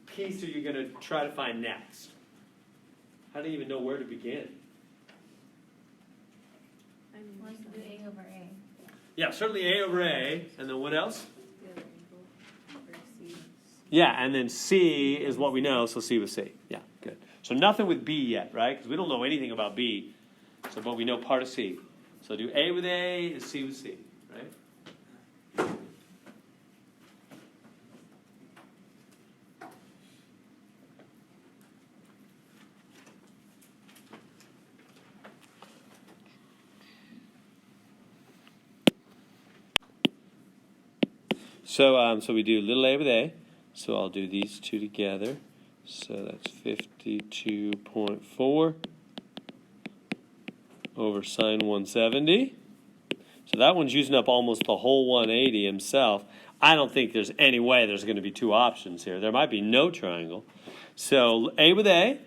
piece are you going to try to find next? How do you even know where to begin? Like do A over A. Yeah, certainly A over A, and then what else? The other angle, or C. Yeah, and then C is what we know, so C with C. Yeah, good. So nothing with B yet, right? Because we don't know anything about B, so but we know part of C. So do A with A and C with C, right? So we do little a with a. So I'll do these two together. So that's 52.4 over sine 170. So that one's using up almost the whole 180 himself. I don't think there's any way there's going to be two options here. There might be no triangle. So A with A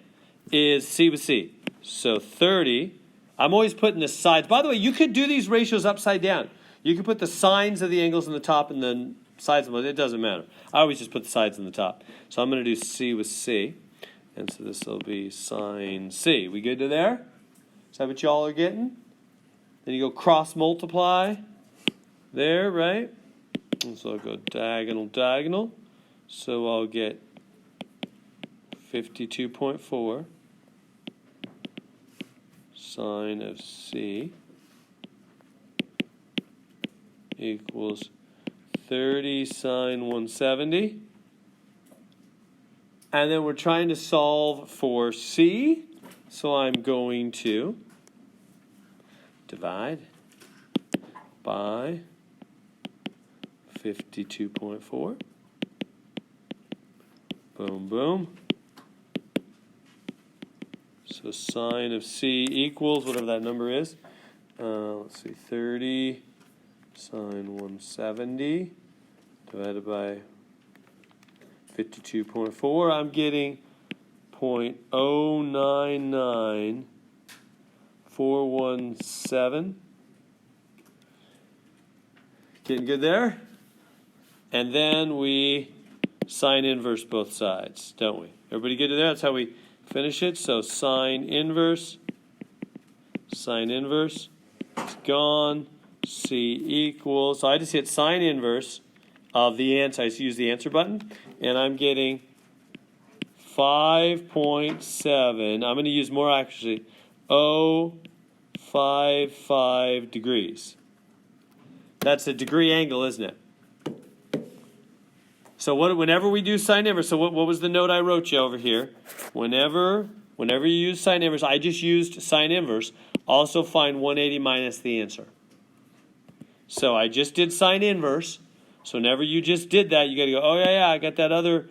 is C with C. So 30. I'm always putting the sides. By the way, you could do these ratios upside down. You could put the sines of the angles on the top and then sides of them. It doesn't matter. I always just put the sides on the top. So I'm going to do C with C. And so this will be sine C. We good to there? Is that what y'all are getting? Then you go cross multiply there, right? And so I'll go diagonal, diagonal. So I'll get 52.4 sine of C equals 30 sine 170. And then we're trying to solve for C. So I'm going to divide by 52.4. Boom, boom. So sine of C equals whatever that number is. Let's see, 30 sine 170 divided by 52.4. I'm getting 0.099417. Getting good there? And then we sine inverse both sides, don't we? Everybody good to there? That's how we finish it. So sine inverse, it's gone. C equals, so I just hit sine inverse of the answer. I just use the answer button, and I'm getting 5.7. I'm going to use more accuracy. 055 degrees. That's a degree angle, isn't it? So whenever we do sine inverse, so what was the note I wrote you over here? Whenever you use sine inverse, I just used sine inverse. Also find 180 minus the answer. So I just did sine inverse. So whenever you just did that, you got to go, oh yeah, I got that other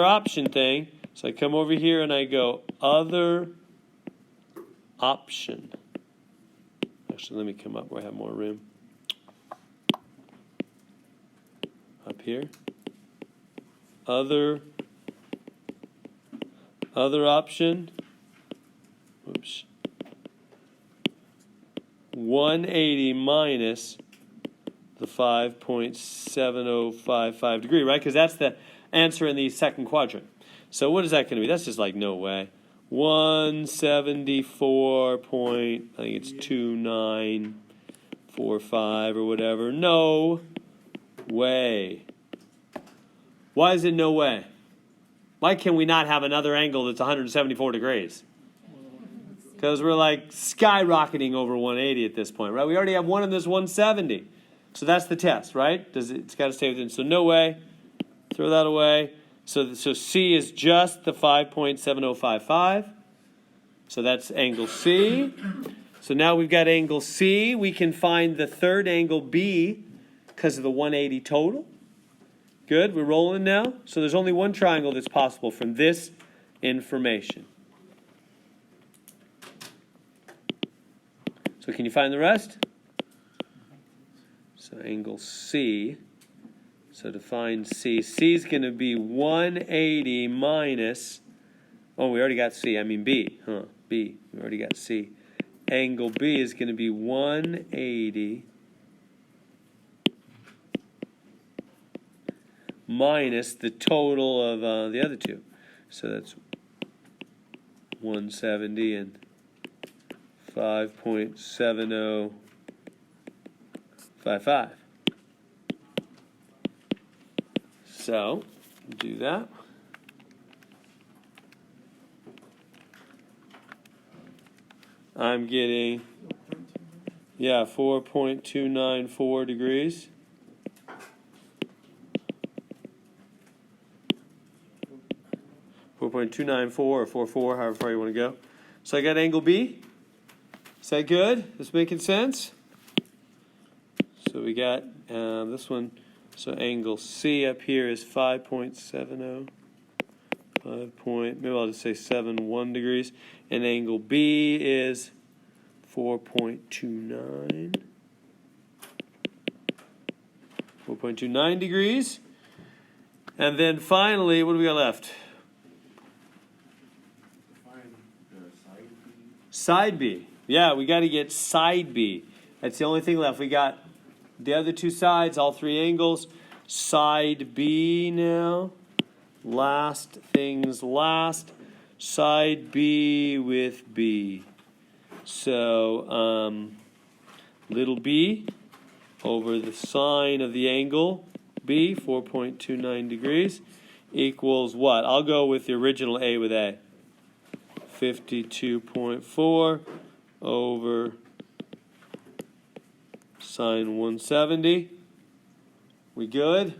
option thing. So I come over here and I go other option. Actually, let me come up where I have more room. Up here. Other option. Oops. 180 minus the 5.7055 degree, right? Because that's the answer in the second quadrant. So what is that going to be? That's just like no way. 174 point, I think it's 2945 or whatever. No way. Why is it no way? Why can we not have another angle that's 174 degrees? Because we're like skyrocketing over 180 at this point, right? We already have one in this 170. So that's the test, right? It's got to stay within. So no way. Throw that away. So C is just the 5.7055. So that's angle C. So now we've got angle C. We can find the third angle B because of the 180 total. Good, we're rolling now. So there's only one triangle that's possible from this information. So can you find the rest? So angle C. So to find C, C is going to be 180 minus, oh, we already got C, I mean B, B, we already got C. Angle B is going to be 180 minus the total of the other two. So that's 170 and 5.7055. So, do that. I'm getting, 4.294 degrees. .294 or 44, however far you want to go. So I got angle B. Is that good? This making sense? So we got this one. So angle C up here is 5.70. Maybe I'll just say 71 degrees. And angle B is 4.29. 4.29 degrees. And then finally, what do we got left? Side B. Yeah, we got to get side B. That's the only thing left. We got the other two sides, all three angles. Side B now. Last things last. Side B with B. So, little b over the sine of the angle B, 4.29 degrees, equals what? I'll go with the original A with A. 52.4 over sine 170. We good?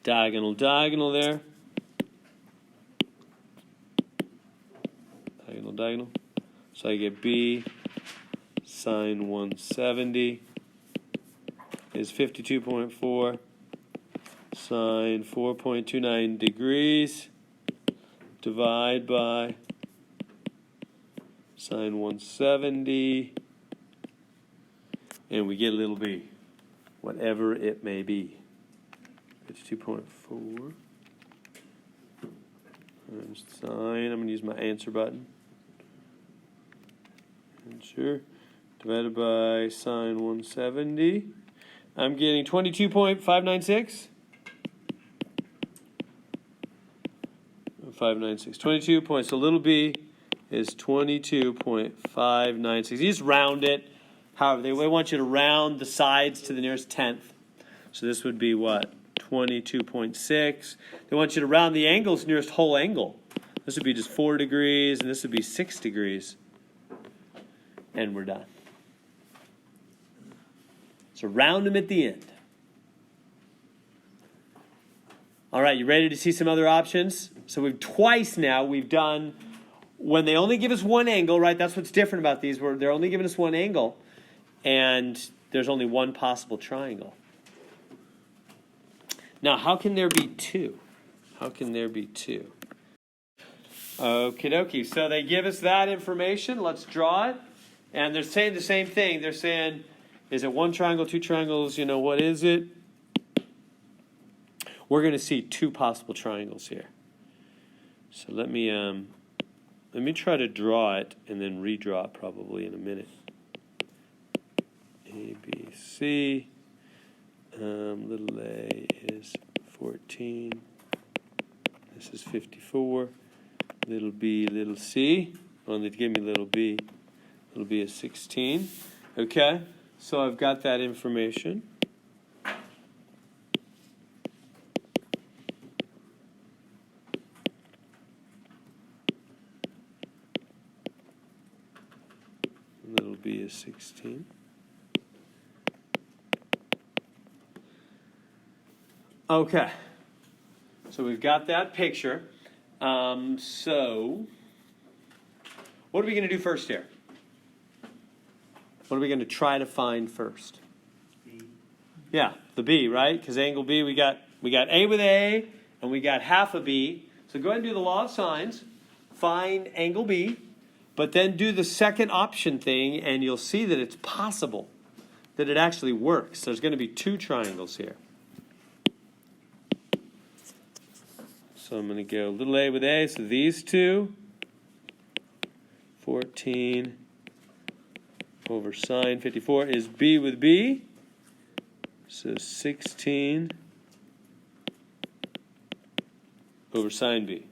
Diagonal, diagonal there. Diagonal, diagonal. So I get B sine 170 is 52.4 sine 4.29 degrees. Divide by sine 170, and we get a little b, whatever it may be. 52.4 times sine. I'm going to use my answer button. Answer divided by sine 170. I'm getting 22.596. 596. 22 points. So little b is 22.596. You just round it. However, they want you to round the sides to the nearest tenth. So this would be what? 22.6. They want you to round the angles nearest whole angle. This would be just 4 degrees, and this would be 6 degrees. And we're done. So round them at the end. All right, you ready to see some other options? So we've done, when they only give us one angle, right? That's what's different about these. They're only giving us one angle, and there's only one possible triangle. Now, how can there be two? How can there be two? Okie dokie. So they give us that information. Let's draw it. And they're saying the same thing. They're saying, is it one triangle, two triangles? You know, what is it? We're going to see two possible triangles here. So let me try to draw it and then redraw it probably in a minute. A, B, C. Little a is 14. This is 54. Little b, little c. Well, they give me little b. Little b is 16. Okay, so I've got that information. Little b is 16. Okay, so we've got that picture. So What are we going to do first here? What are we going to try to find first? Yeah, the B, right? Because angle B, we got A with A, and we got half a B. So go ahead and do the law of sines. Find angle B, but then do the second option thing, and you'll see that it's possible that it actually works. There's going to be two triangles here. So I'm going to go little a with A, so these two. 14 over sine 54 is B with B. So 16 over sine B.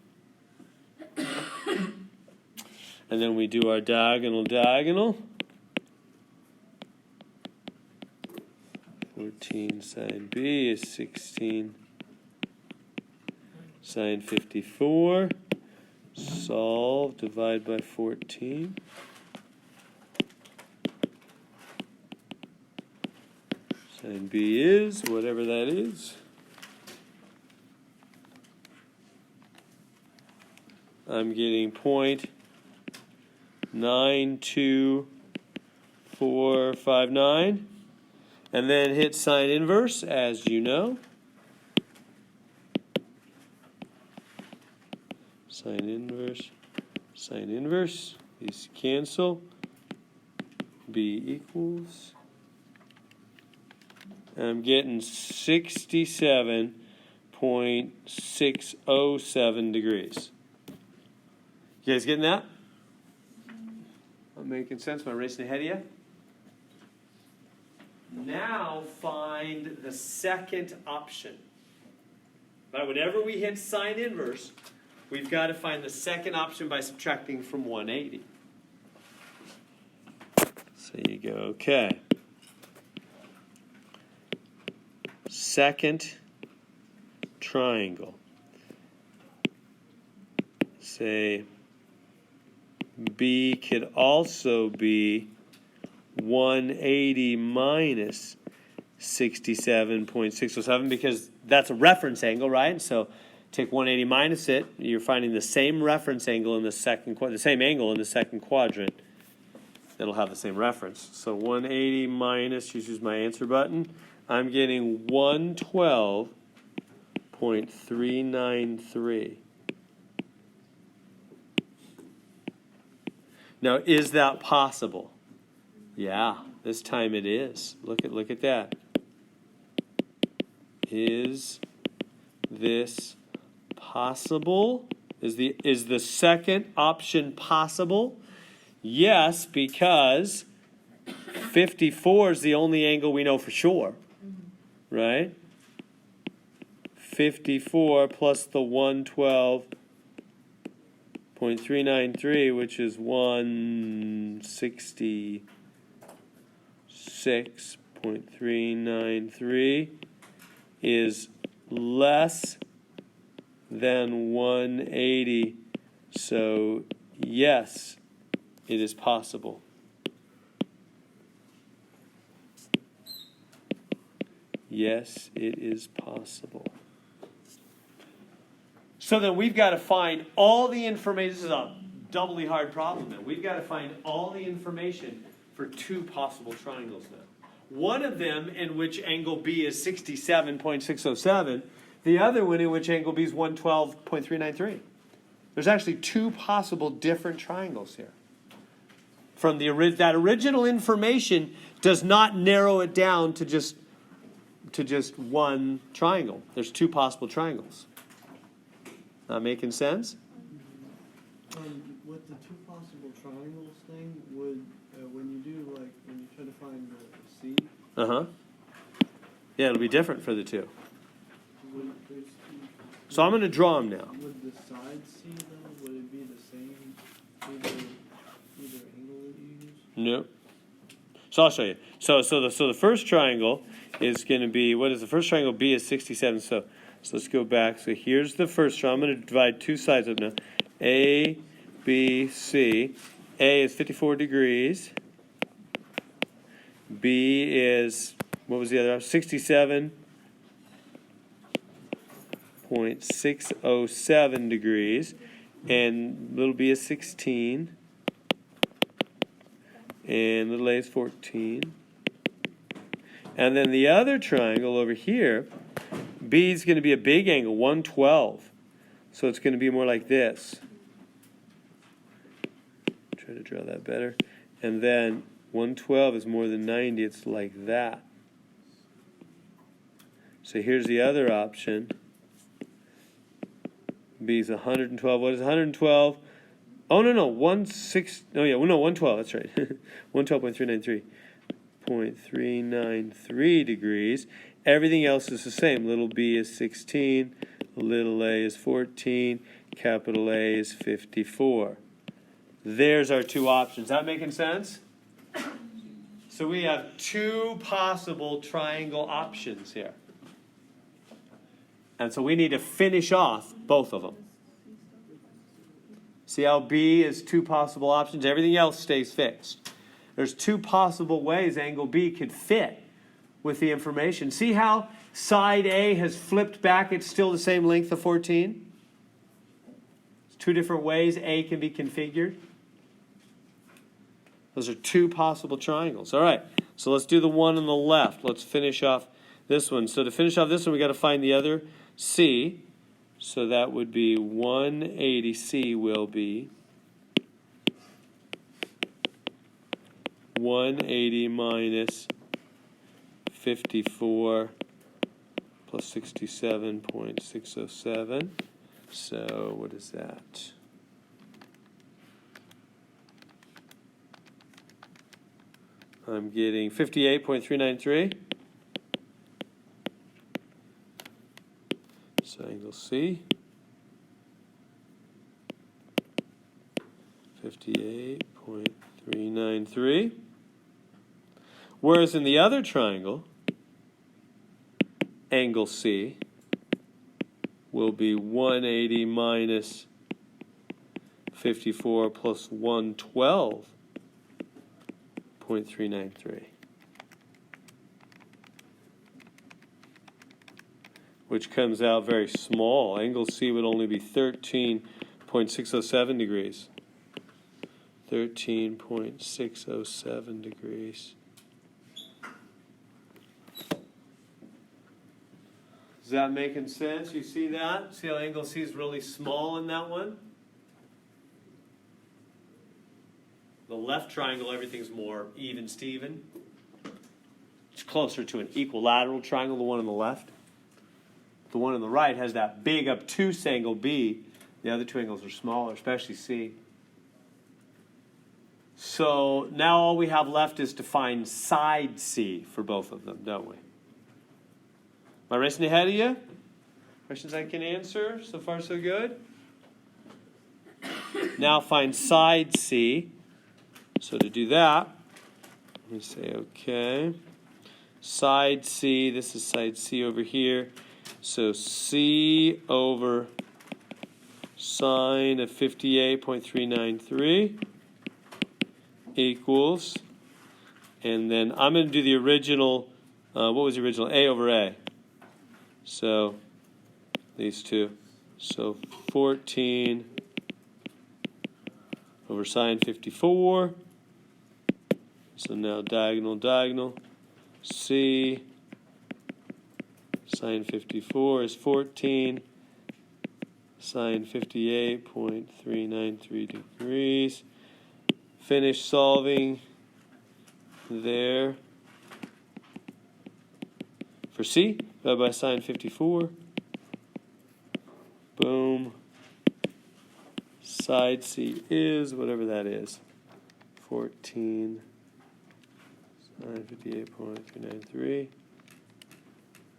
And then we do our diagonal. 14 sine B is 16 sine 54. Solve, divide by 14. Sine B is whatever that is. I'm getting 0.92459. And then hit sine inverse, as you know. Sine inverse, these cancel. B equals. I'm getting 67.607 degrees. You guys getting that? I'm making sense? Am I racing ahead of you? Now find the second option. Right, whenever we hit sine inverse, we've got to find the second option by subtracting from 180. So you go, okay. Second triangle. Say B could also be 180 minus 67.607 because that's a reference angle, right? So take 180 minus it, you're finding the same reference angle in the same angle in the second quadrant. It'll have the same reference. So 180 minus, use my answer button. I'm getting 112.393. Now, is that possible? Yeah, this time it is. Look at that. Is this possible? Is the second option possible? Yes, because 54 is the only angle we know for sure. Right? 54 plus the 112.393, which is 166.393, is less than 180. So, yes, it is possible. Yes, it is possible. So then we've got to find all the information. This is a doubly hard problem then. We've got to find all the information for two possible triangles now. One of them in which angle B is 67.607. The other one in which angle B is 112.393. There's actually two possible different triangles here. From that original information does not narrow it down to just one triangle. There's two possible triangles. Not making sense? With the two possible triangles thing, would when you do when you try to find the C? Yeah, it'll be different for the two. Would So I'm going to draw them now. Would the side C though? Would it be the same either angle that you use? Nope. So I'll show you. So the first triangle is going to be, what is the first triangle? B is 67. So let's go back. So here's the first triangle. I'm going to divide two sides up now. A, B, C. A is 54 degrees. B is, what was the other? 67.607 degrees. And little b is 16. and little a is 14. And then the other triangle over here, B is going to be a big angle, 112. So it's going to be more like this. Try to draw that better. And then 112 is more than 90. It's like that. So here's the other option. B is 112. What is 112? Oh, no. 112. That's right. 112.393. 0.393 degrees. Everything else is the same. Little b is 16. Little a is 14. Capital A is 54. There's our two options. Is that making sense? So we have two possible triangle options here. And so we need to finish off both of them. See how B is two possible options? Everything else stays fixed. There's two possible ways angle B could fit with the information. See how side A has flipped back? It's still the same length of 14. It's two different ways A can be configured. Those are two possible triangles. All right, so let's do the one on the left. Let's finish off this one. So to finish off this one, we got to find the other C. So that would be 180C will be 180 minus 54 plus 67.607. So what is that? I'm getting 58.393. So angle C. 58.393. Whereas in the other triangle, angle C will be 180 minus 54 plus 112.393. Which comes out very small. Angle C would only be 13.607 degrees. 13.607 degrees. Is that making sense? You see that? See how angle C is really small in that one? The left triangle, everything's more even, Steven. It's closer to an equilateral triangle, the one on the left. The one on the right has that big obtuse angle B. The other two angles are smaller, especially C. So now all we have left is to find side C for both of them, don't we? Am I racing ahead of you? Questions I can answer? So far, so good? Now find side C. So to do that, let me say, okay. Side C, this is side C over here. So C over sine of 58.393 equals, and then I'm going to do the original, what was the original? A over A. So these two. So 14 over sine 54. So now diagonal. C sine 54 is 14. Sine 58.393 degrees. Finish solving there for C, divided by sine 54. Boom. Side C is whatever that is. 14 sine 58.393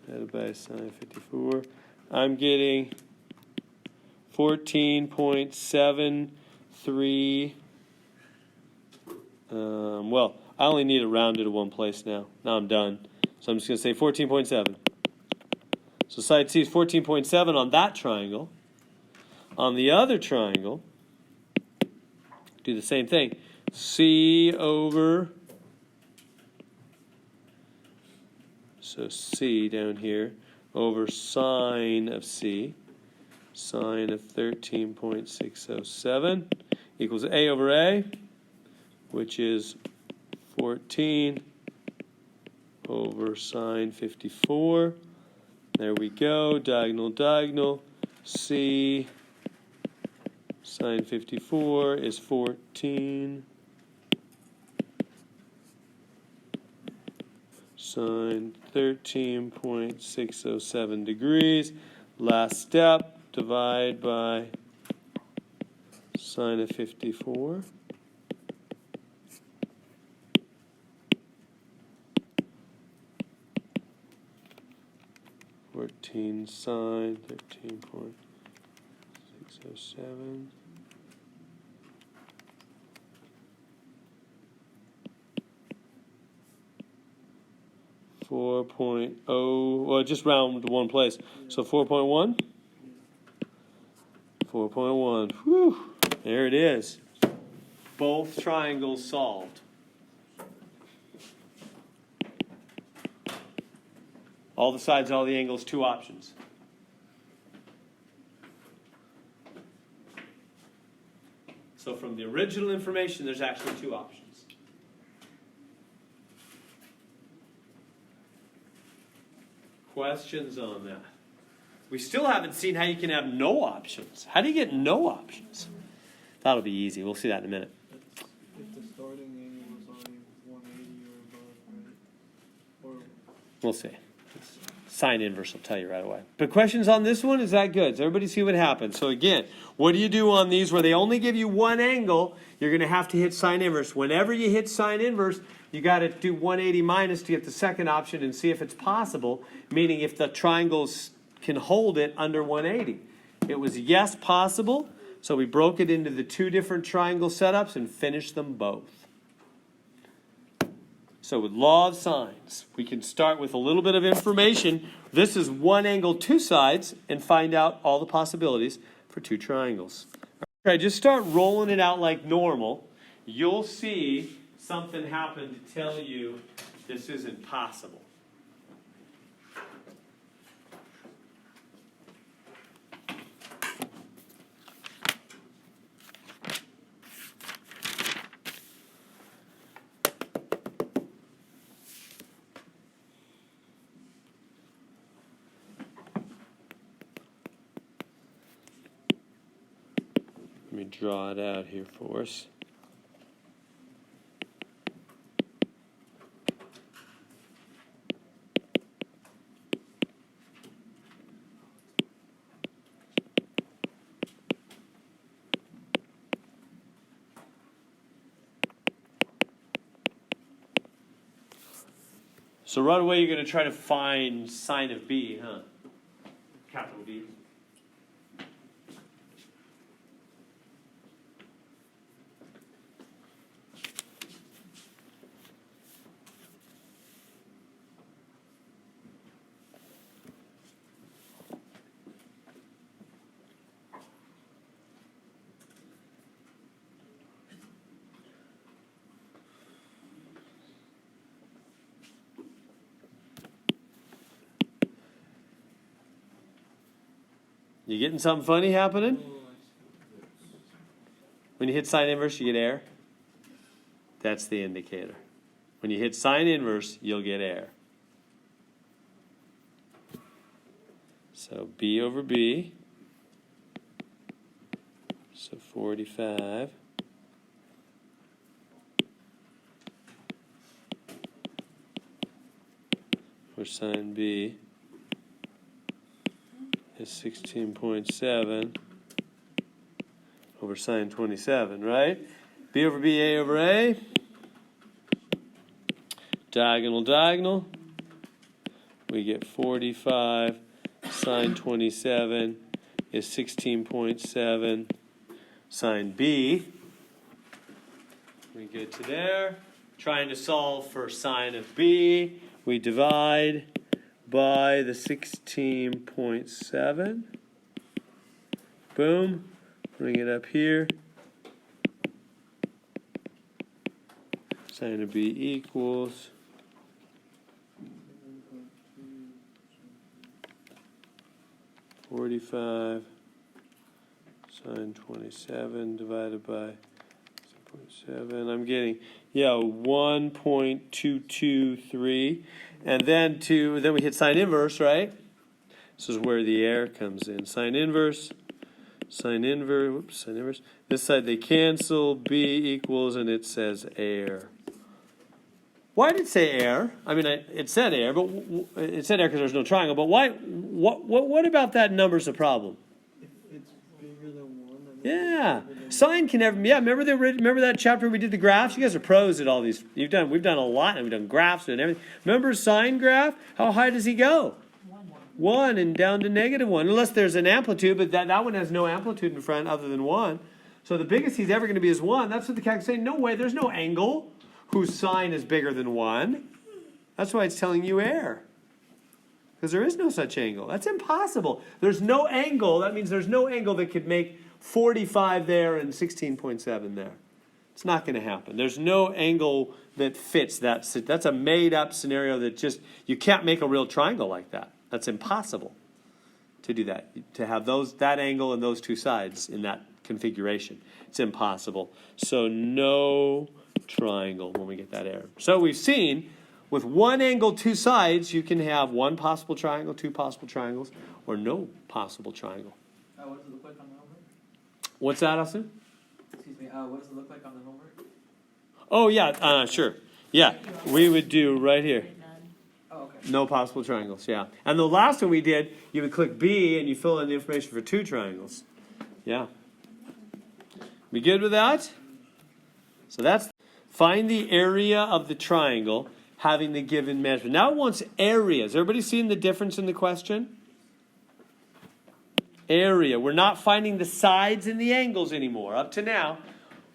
divided by sine 54. I'm getting 14.73. Well, I only need it rounded to one place now. Now I'm done. So I'm just going to say 14.7. So side C is 14.7 on that triangle. On the other triangle, do the same thing. C over, so C down here, over sine of C. Sine of 13.607 equals A over A, which is 14 over sine 54. There we go. Diagonal, diagonal. C sine 54 is 14 sine 13.607 degrees. Last step, divide by sine of 54. Sine 13.607. Well, just round to one place. So 4.1? 4.1. Whew. There it is. Both triangles solved. All the sides, all the angles, 2 options. So from the original information, there's actually 2 options. Questions on that? We still haven't seen how you can have no options. How do you get no options? That'll be easy. We'll see that in a minute. If the starting angle was on 180 or above, right? Or We'll see. Sine inverse will tell you right away. But questions on this one? Is that good? Does everybody see what happens? So again, what do you do on these where they only give you one angle? You're going to have to hit sine inverse. Whenever you hit sine inverse, you got to do 180 minus to get the second option and see if it's possible, meaning if the triangles can hold it under 180. It was yes, possible, so we broke it into the 2 different triangle setups and finished them both. So with law of sines, we can start with a little bit of information. This is one angle, 2 sides, and find out all the possibilities for 2 triangles. Okay, just start rolling it out like normal. You'll see something happen to tell you this isn't possible. Let me draw it out here for us. So right away you're going to try to find sine of B, huh? Capital B. You getting something funny happening? When you hit sine inverse, you get error. That's the indicator. When you hit sine inverse, you'll get error. So B over B. So 45. For sine B is 16.7 over sine 27, right? B over B, A over A. Diagonal, diagonal. We get 45 sine 27 is 16.7 sine B. We get to there. Trying to solve for sine of B. We divide by the 16.7. Boom. Bring it up here. Sine of B equals 45 sine 27 divided by 7, I'm getting, 1.223. And then we hit sine inverse, right? This is where the error comes in. Sine inverse. This side they cancel, B equals, and it says error. Why did it say error? I mean, it said error, but it said error because there's no triangle. But why? What about that number's a problem? If it's bigger than 1. Yeah, sine can never. Yeah, remember that chapter we did the graphs. You guys are pros at all these. We've done a lot, and we've done graphs and everything. Remember sine graph? How high does he go? 1 and down to -1, unless there's an amplitude. But that one has no amplitude in front other than 1. So the biggest he's ever going to be is 1. That's what the calculator is saying. No way. There's no angle whose sine is bigger than 1. That's why it's telling you error. Because there is no such angle. That's impossible. There's no angle. That means there's no angle that could make 45 there and 16.7 there. It's not going to happen. There's no angle that fits that. That's a made-up scenario that just, you can't make a real triangle like that. That's impossible to do that. To have that angle and those two sides in that configuration. It's impossible. So no triangle when we get that error. So we've seen with one angle, two sides, you can have one possible triangle, two possible triangles, or no possible triangle. What does it look like on the homework? What's that, Austin? Excuse me, what does it look like on the homework? Oh, yeah, sure. Yeah, we would do right here. Oh, okay. No possible triangles, yeah. And the last one we did, you would click B and you fill in the information for two triangles. Yeah. We good with that? So that's, find the area of the triangle having the given measure. Now it wants areas. Everybody seen the difference in the question? Area. We're not finding the sides and the angles anymore. Up to now,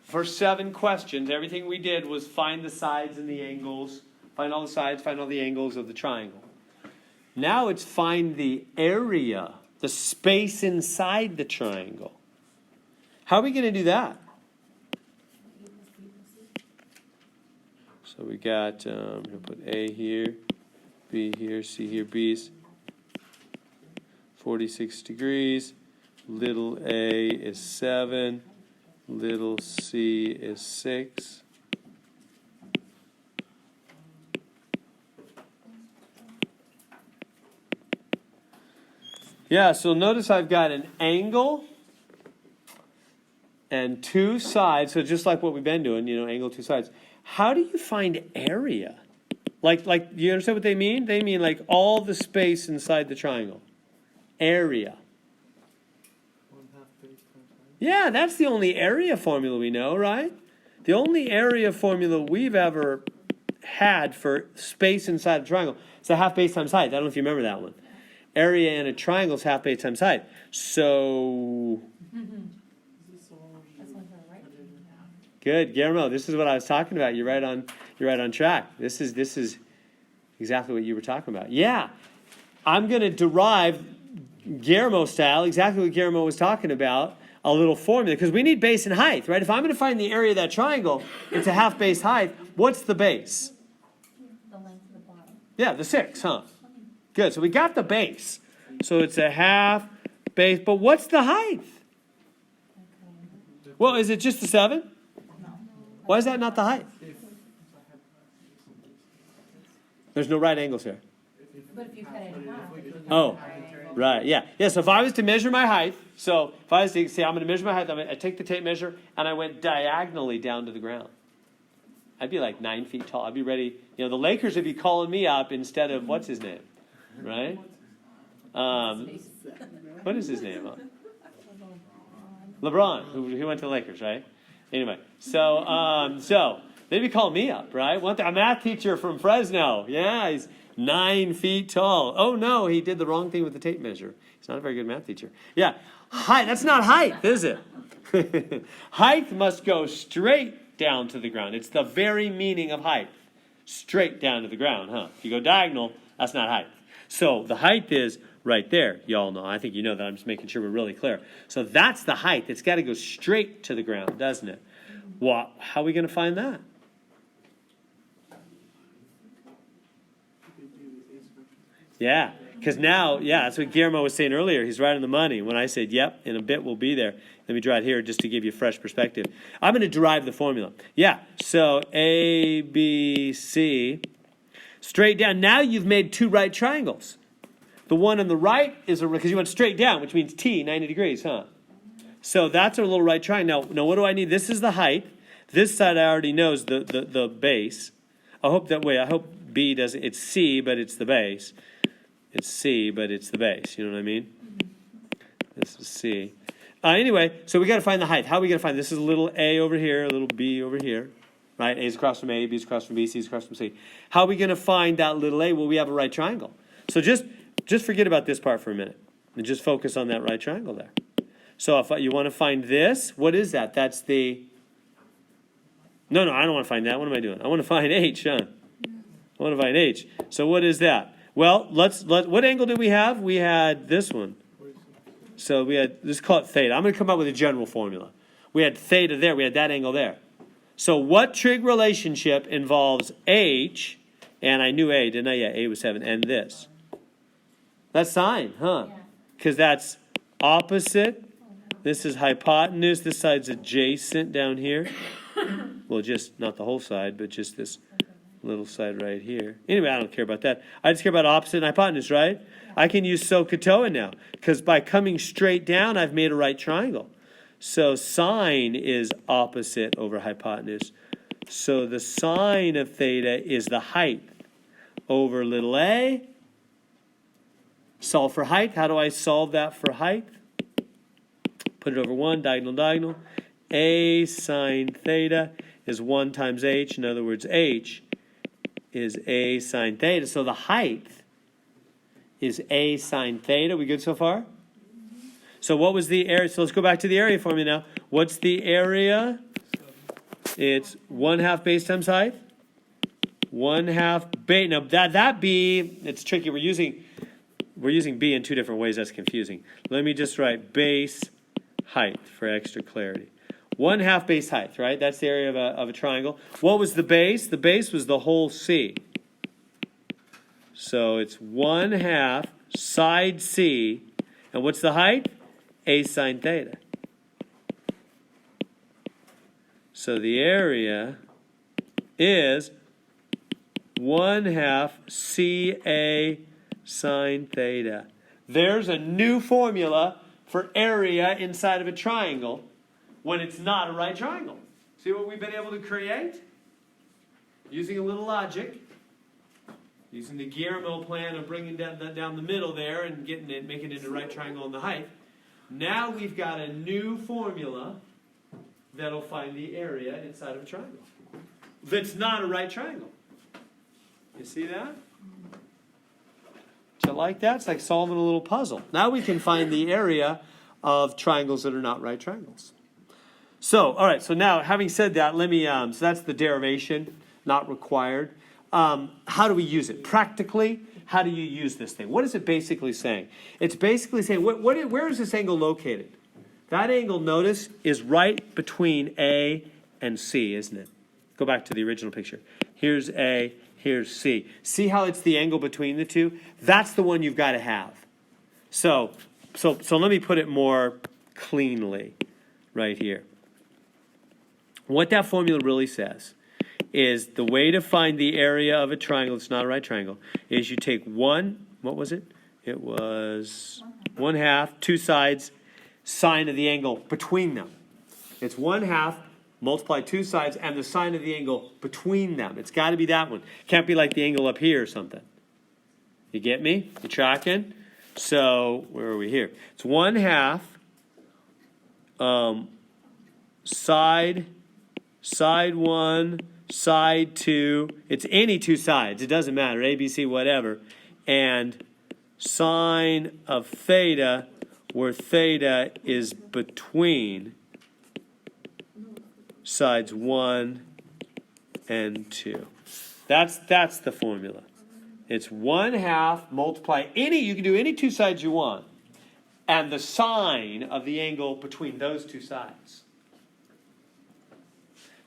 for 7 questions, everything we did was find the sides and the angles, find all the sides, find all the angles of the triangle. Now it's find the area, the space inside the triangle. How are we going to do that? So we got, I'm going to put A here, B here, C here, B's 46 degrees. Little a is 7. Little c is 6. Yeah, so notice I've got an angle and two sides. So just like what we've been doing, angle, two sides. How do you find area? Like, you understand what they mean? They mean like all the space inside the triangle. Area. 1/2 base times height. Yeah, that's the only area formula we know, right? The only area formula we've ever had for space inside a triangle is a half base times height. I don't know if you remember that one. Area in a triangle is half base times height. So, That's one for the right. good, Guillermo. This is what I was talking about. You're right on track. This is exactly what you were talking about. Yeah, I'm going to derive Guillermo style, exactly what Guillermo was talking about, a little formula, because we need base and height, right? If I'm going to find the area of that triangle, it's a half base height. What's the base? The length of the bottom. Yeah, the 6, huh? Good. So we got the base. So it's a half base. But what's the height? Well, is it just the 7? No. Why is that not the height? There's no right angles here. But if you cut it in half. Oh, right. Yeah. Yeah, so if I was to measure my height, so if I was to say I'm going to measure my height, I take the tape measure and I went diagonally down to the ground. I'd be like 9 feet tall. I'd be ready. The Lakers would be calling me up instead of what's his name, right? What is his name? LeBron, who went to the Lakers, right? Anyway, so they'd be calling me up, right? A math teacher from Fresno. Yeah, he's 9 feet tall. Oh no, he did the wrong thing with the tape measure. He's not a very good math teacher. Yeah, height. That's not height, is it? Height must go straight down to the ground. It's the very meaning of height. Straight down to the ground, huh? If you go diagonal, that's not height. So the height is right there. You all know. I think you know that. I'm just making sure we're really clear. So that's the height. It's got to go straight to the ground, doesn't it? Well, how are we going to find that? You could do this vector. Yeah, Because now, yeah, that's what Guillermo was saying earlier. He's right on the money when I said, yep, in a bit we'll be there. Let me draw it here just to give you a fresh perspective. I'm going to derive the formula. Yeah, so A, B, C, straight down. Now you've made two right triangles. The one on the right is because you went straight down, which means T, 90 degrees, huh? So that's our little right triangle. Now what do I need? This is the height. This side I already know is the base. I hope B doesn't, it's C, but it's the base. It's C, but it's the base. You know what I mean? This is C. Anyway, so we got to find the height. How are we going to find this? Is a little A over here, a little B over here. Right? A is across from A, B is across from B, C is across from C. How are we going to find that little A? Well, we have a right triangle. So just forget about this part for a minute. And just focus on that right triangle there. So if you want to find this, what is that? That's the... No, I don't want to find that. What am I doing? I want to find H, huh? I want to find H. So what is that? Well, what angle did we have? We had this one. So we had, let's call it theta. I'm going to come up with a general formula. We had theta there. We had that angle there. So what trig relationship involves H, and I knew A, didn't I? Yeah, A was 7, and this. That's sine, huh? Because that's opposite. This is hypotenuse. This side's adjacent down here. Well, just not the whole side, but just this little side right here. Anyway, I don't care about that. I just care about opposite and hypotenuse, right? I can use SOHCAHTOA now, because by coming straight down, I've made a right triangle. So sine is opposite over hypotenuse. So the sine of theta is the height over little a. Solve for height. How do I solve that for height? Put it over 1, diagonal. A sine theta is 1 times h. In other words, h is a sine theta. So the height is a sine theta. We good so far? So what was the area? So let's go back to the area formula now. What's the area? It's 1/2 base times height. 1/2 base. Now that b, it's tricky. We're using b in two different ways. That's confusing. Let me just write base height for extra clarity. 1/2 base height, right? That's the area of a triangle. What was the base? The base was the whole C. So it's 1/2 side C. And what's the height? A sine theta. So the area is 1/2 CA sine theta. There's a new formula for area inside of a triangle when it's not a right triangle. See what we've been able to create? Using a little logic. Using the Guillermo plan of bringing down the middle there and making it a right triangle in the height. Now we've got a new formula that'll find the area inside of a triangle. That's not a right triangle. You see that? Do you like that? It's like solving a little puzzle. Now we can find the area of triangles that are not right triangles. So, all right, so now having said that, let me, so that's the derivation, not required. How do we use it? Practically, how do you use this thing? What is it basically saying? It's basically saying, where is this angle located? That angle, notice, is right between A and C, isn't it? Go back to the original picture. Here's A, here's C. See how it's the angle between the two? That's the one you've got to have. So let me put it more cleanly right here. What that formula really says is the way to find the area of a triangle, it's not a right triangle, is you take one, what was it? It was 1/2, two sides, sine of the angle between them. It's 1/2, multiply two sides, and the sine of the angle between them. It's got to be that one. Can't be like the angle up here or something. You get me? You tracking? So, where are we here? It's 1/2, side 1, side 2. It's any two sides. It doesn't matter. A, B, C, whatever. And sine of theta, where theta is between sides 1 and 2. That's the formula. It's 1/2 multiply any, you can do any two sides you want, and the sine of the angle between those two sides.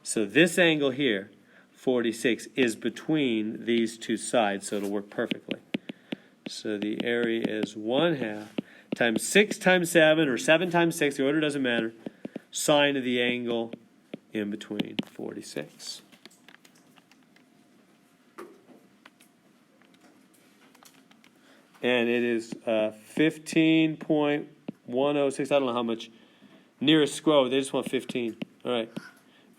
So this angle here, 46, is between these two sides, so it'll work perfectly. So the area is 1/2 times 6 times 7, or 7 times 6, the order doesn't matter, sine of the angle in between, 46. And it is 15.106. I don't know how much. Nearest square, they just want 15. All right,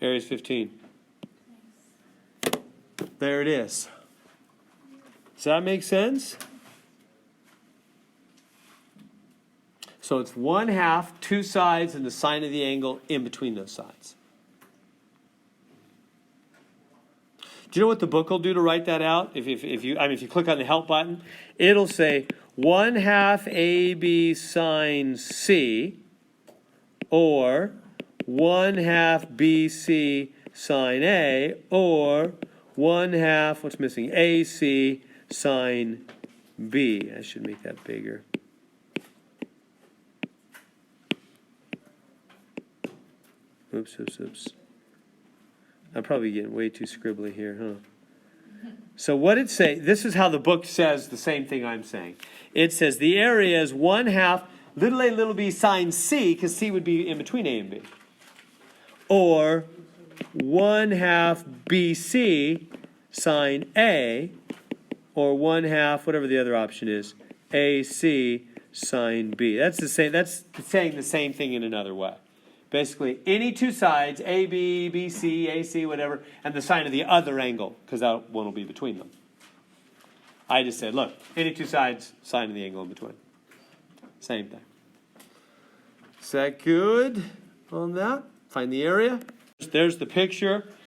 area is 15. There it is. Does that make sense? So it's 1/2, 2 sides, and the sine of the angle in between those sides. Do you know what the book will do to write that out? If you click on the help button, it'll say 1/2 AB sine C, or 1/2 BC sine A, or 1/2, what's missing, AC sine B. I should make that bigger. Oops. I'm probably getting way too scribbly here, huh? So what it say, this is how the book says the same thing I'm saying. It says the area is 1/2 little a little b sine C, because C would be in between A and B. Or 1/2 BC sine A, or 1/2, whatever the other option is, AC sine B. That's saying the same thing in another way. Basically, any two sides, AB, BC, AC, whatever, and the sine of the other angle, because that one will be between them. I just said, look, any two sides, sine of the angle in between. Same thing. Is that good on that? Find the area. There's the picture.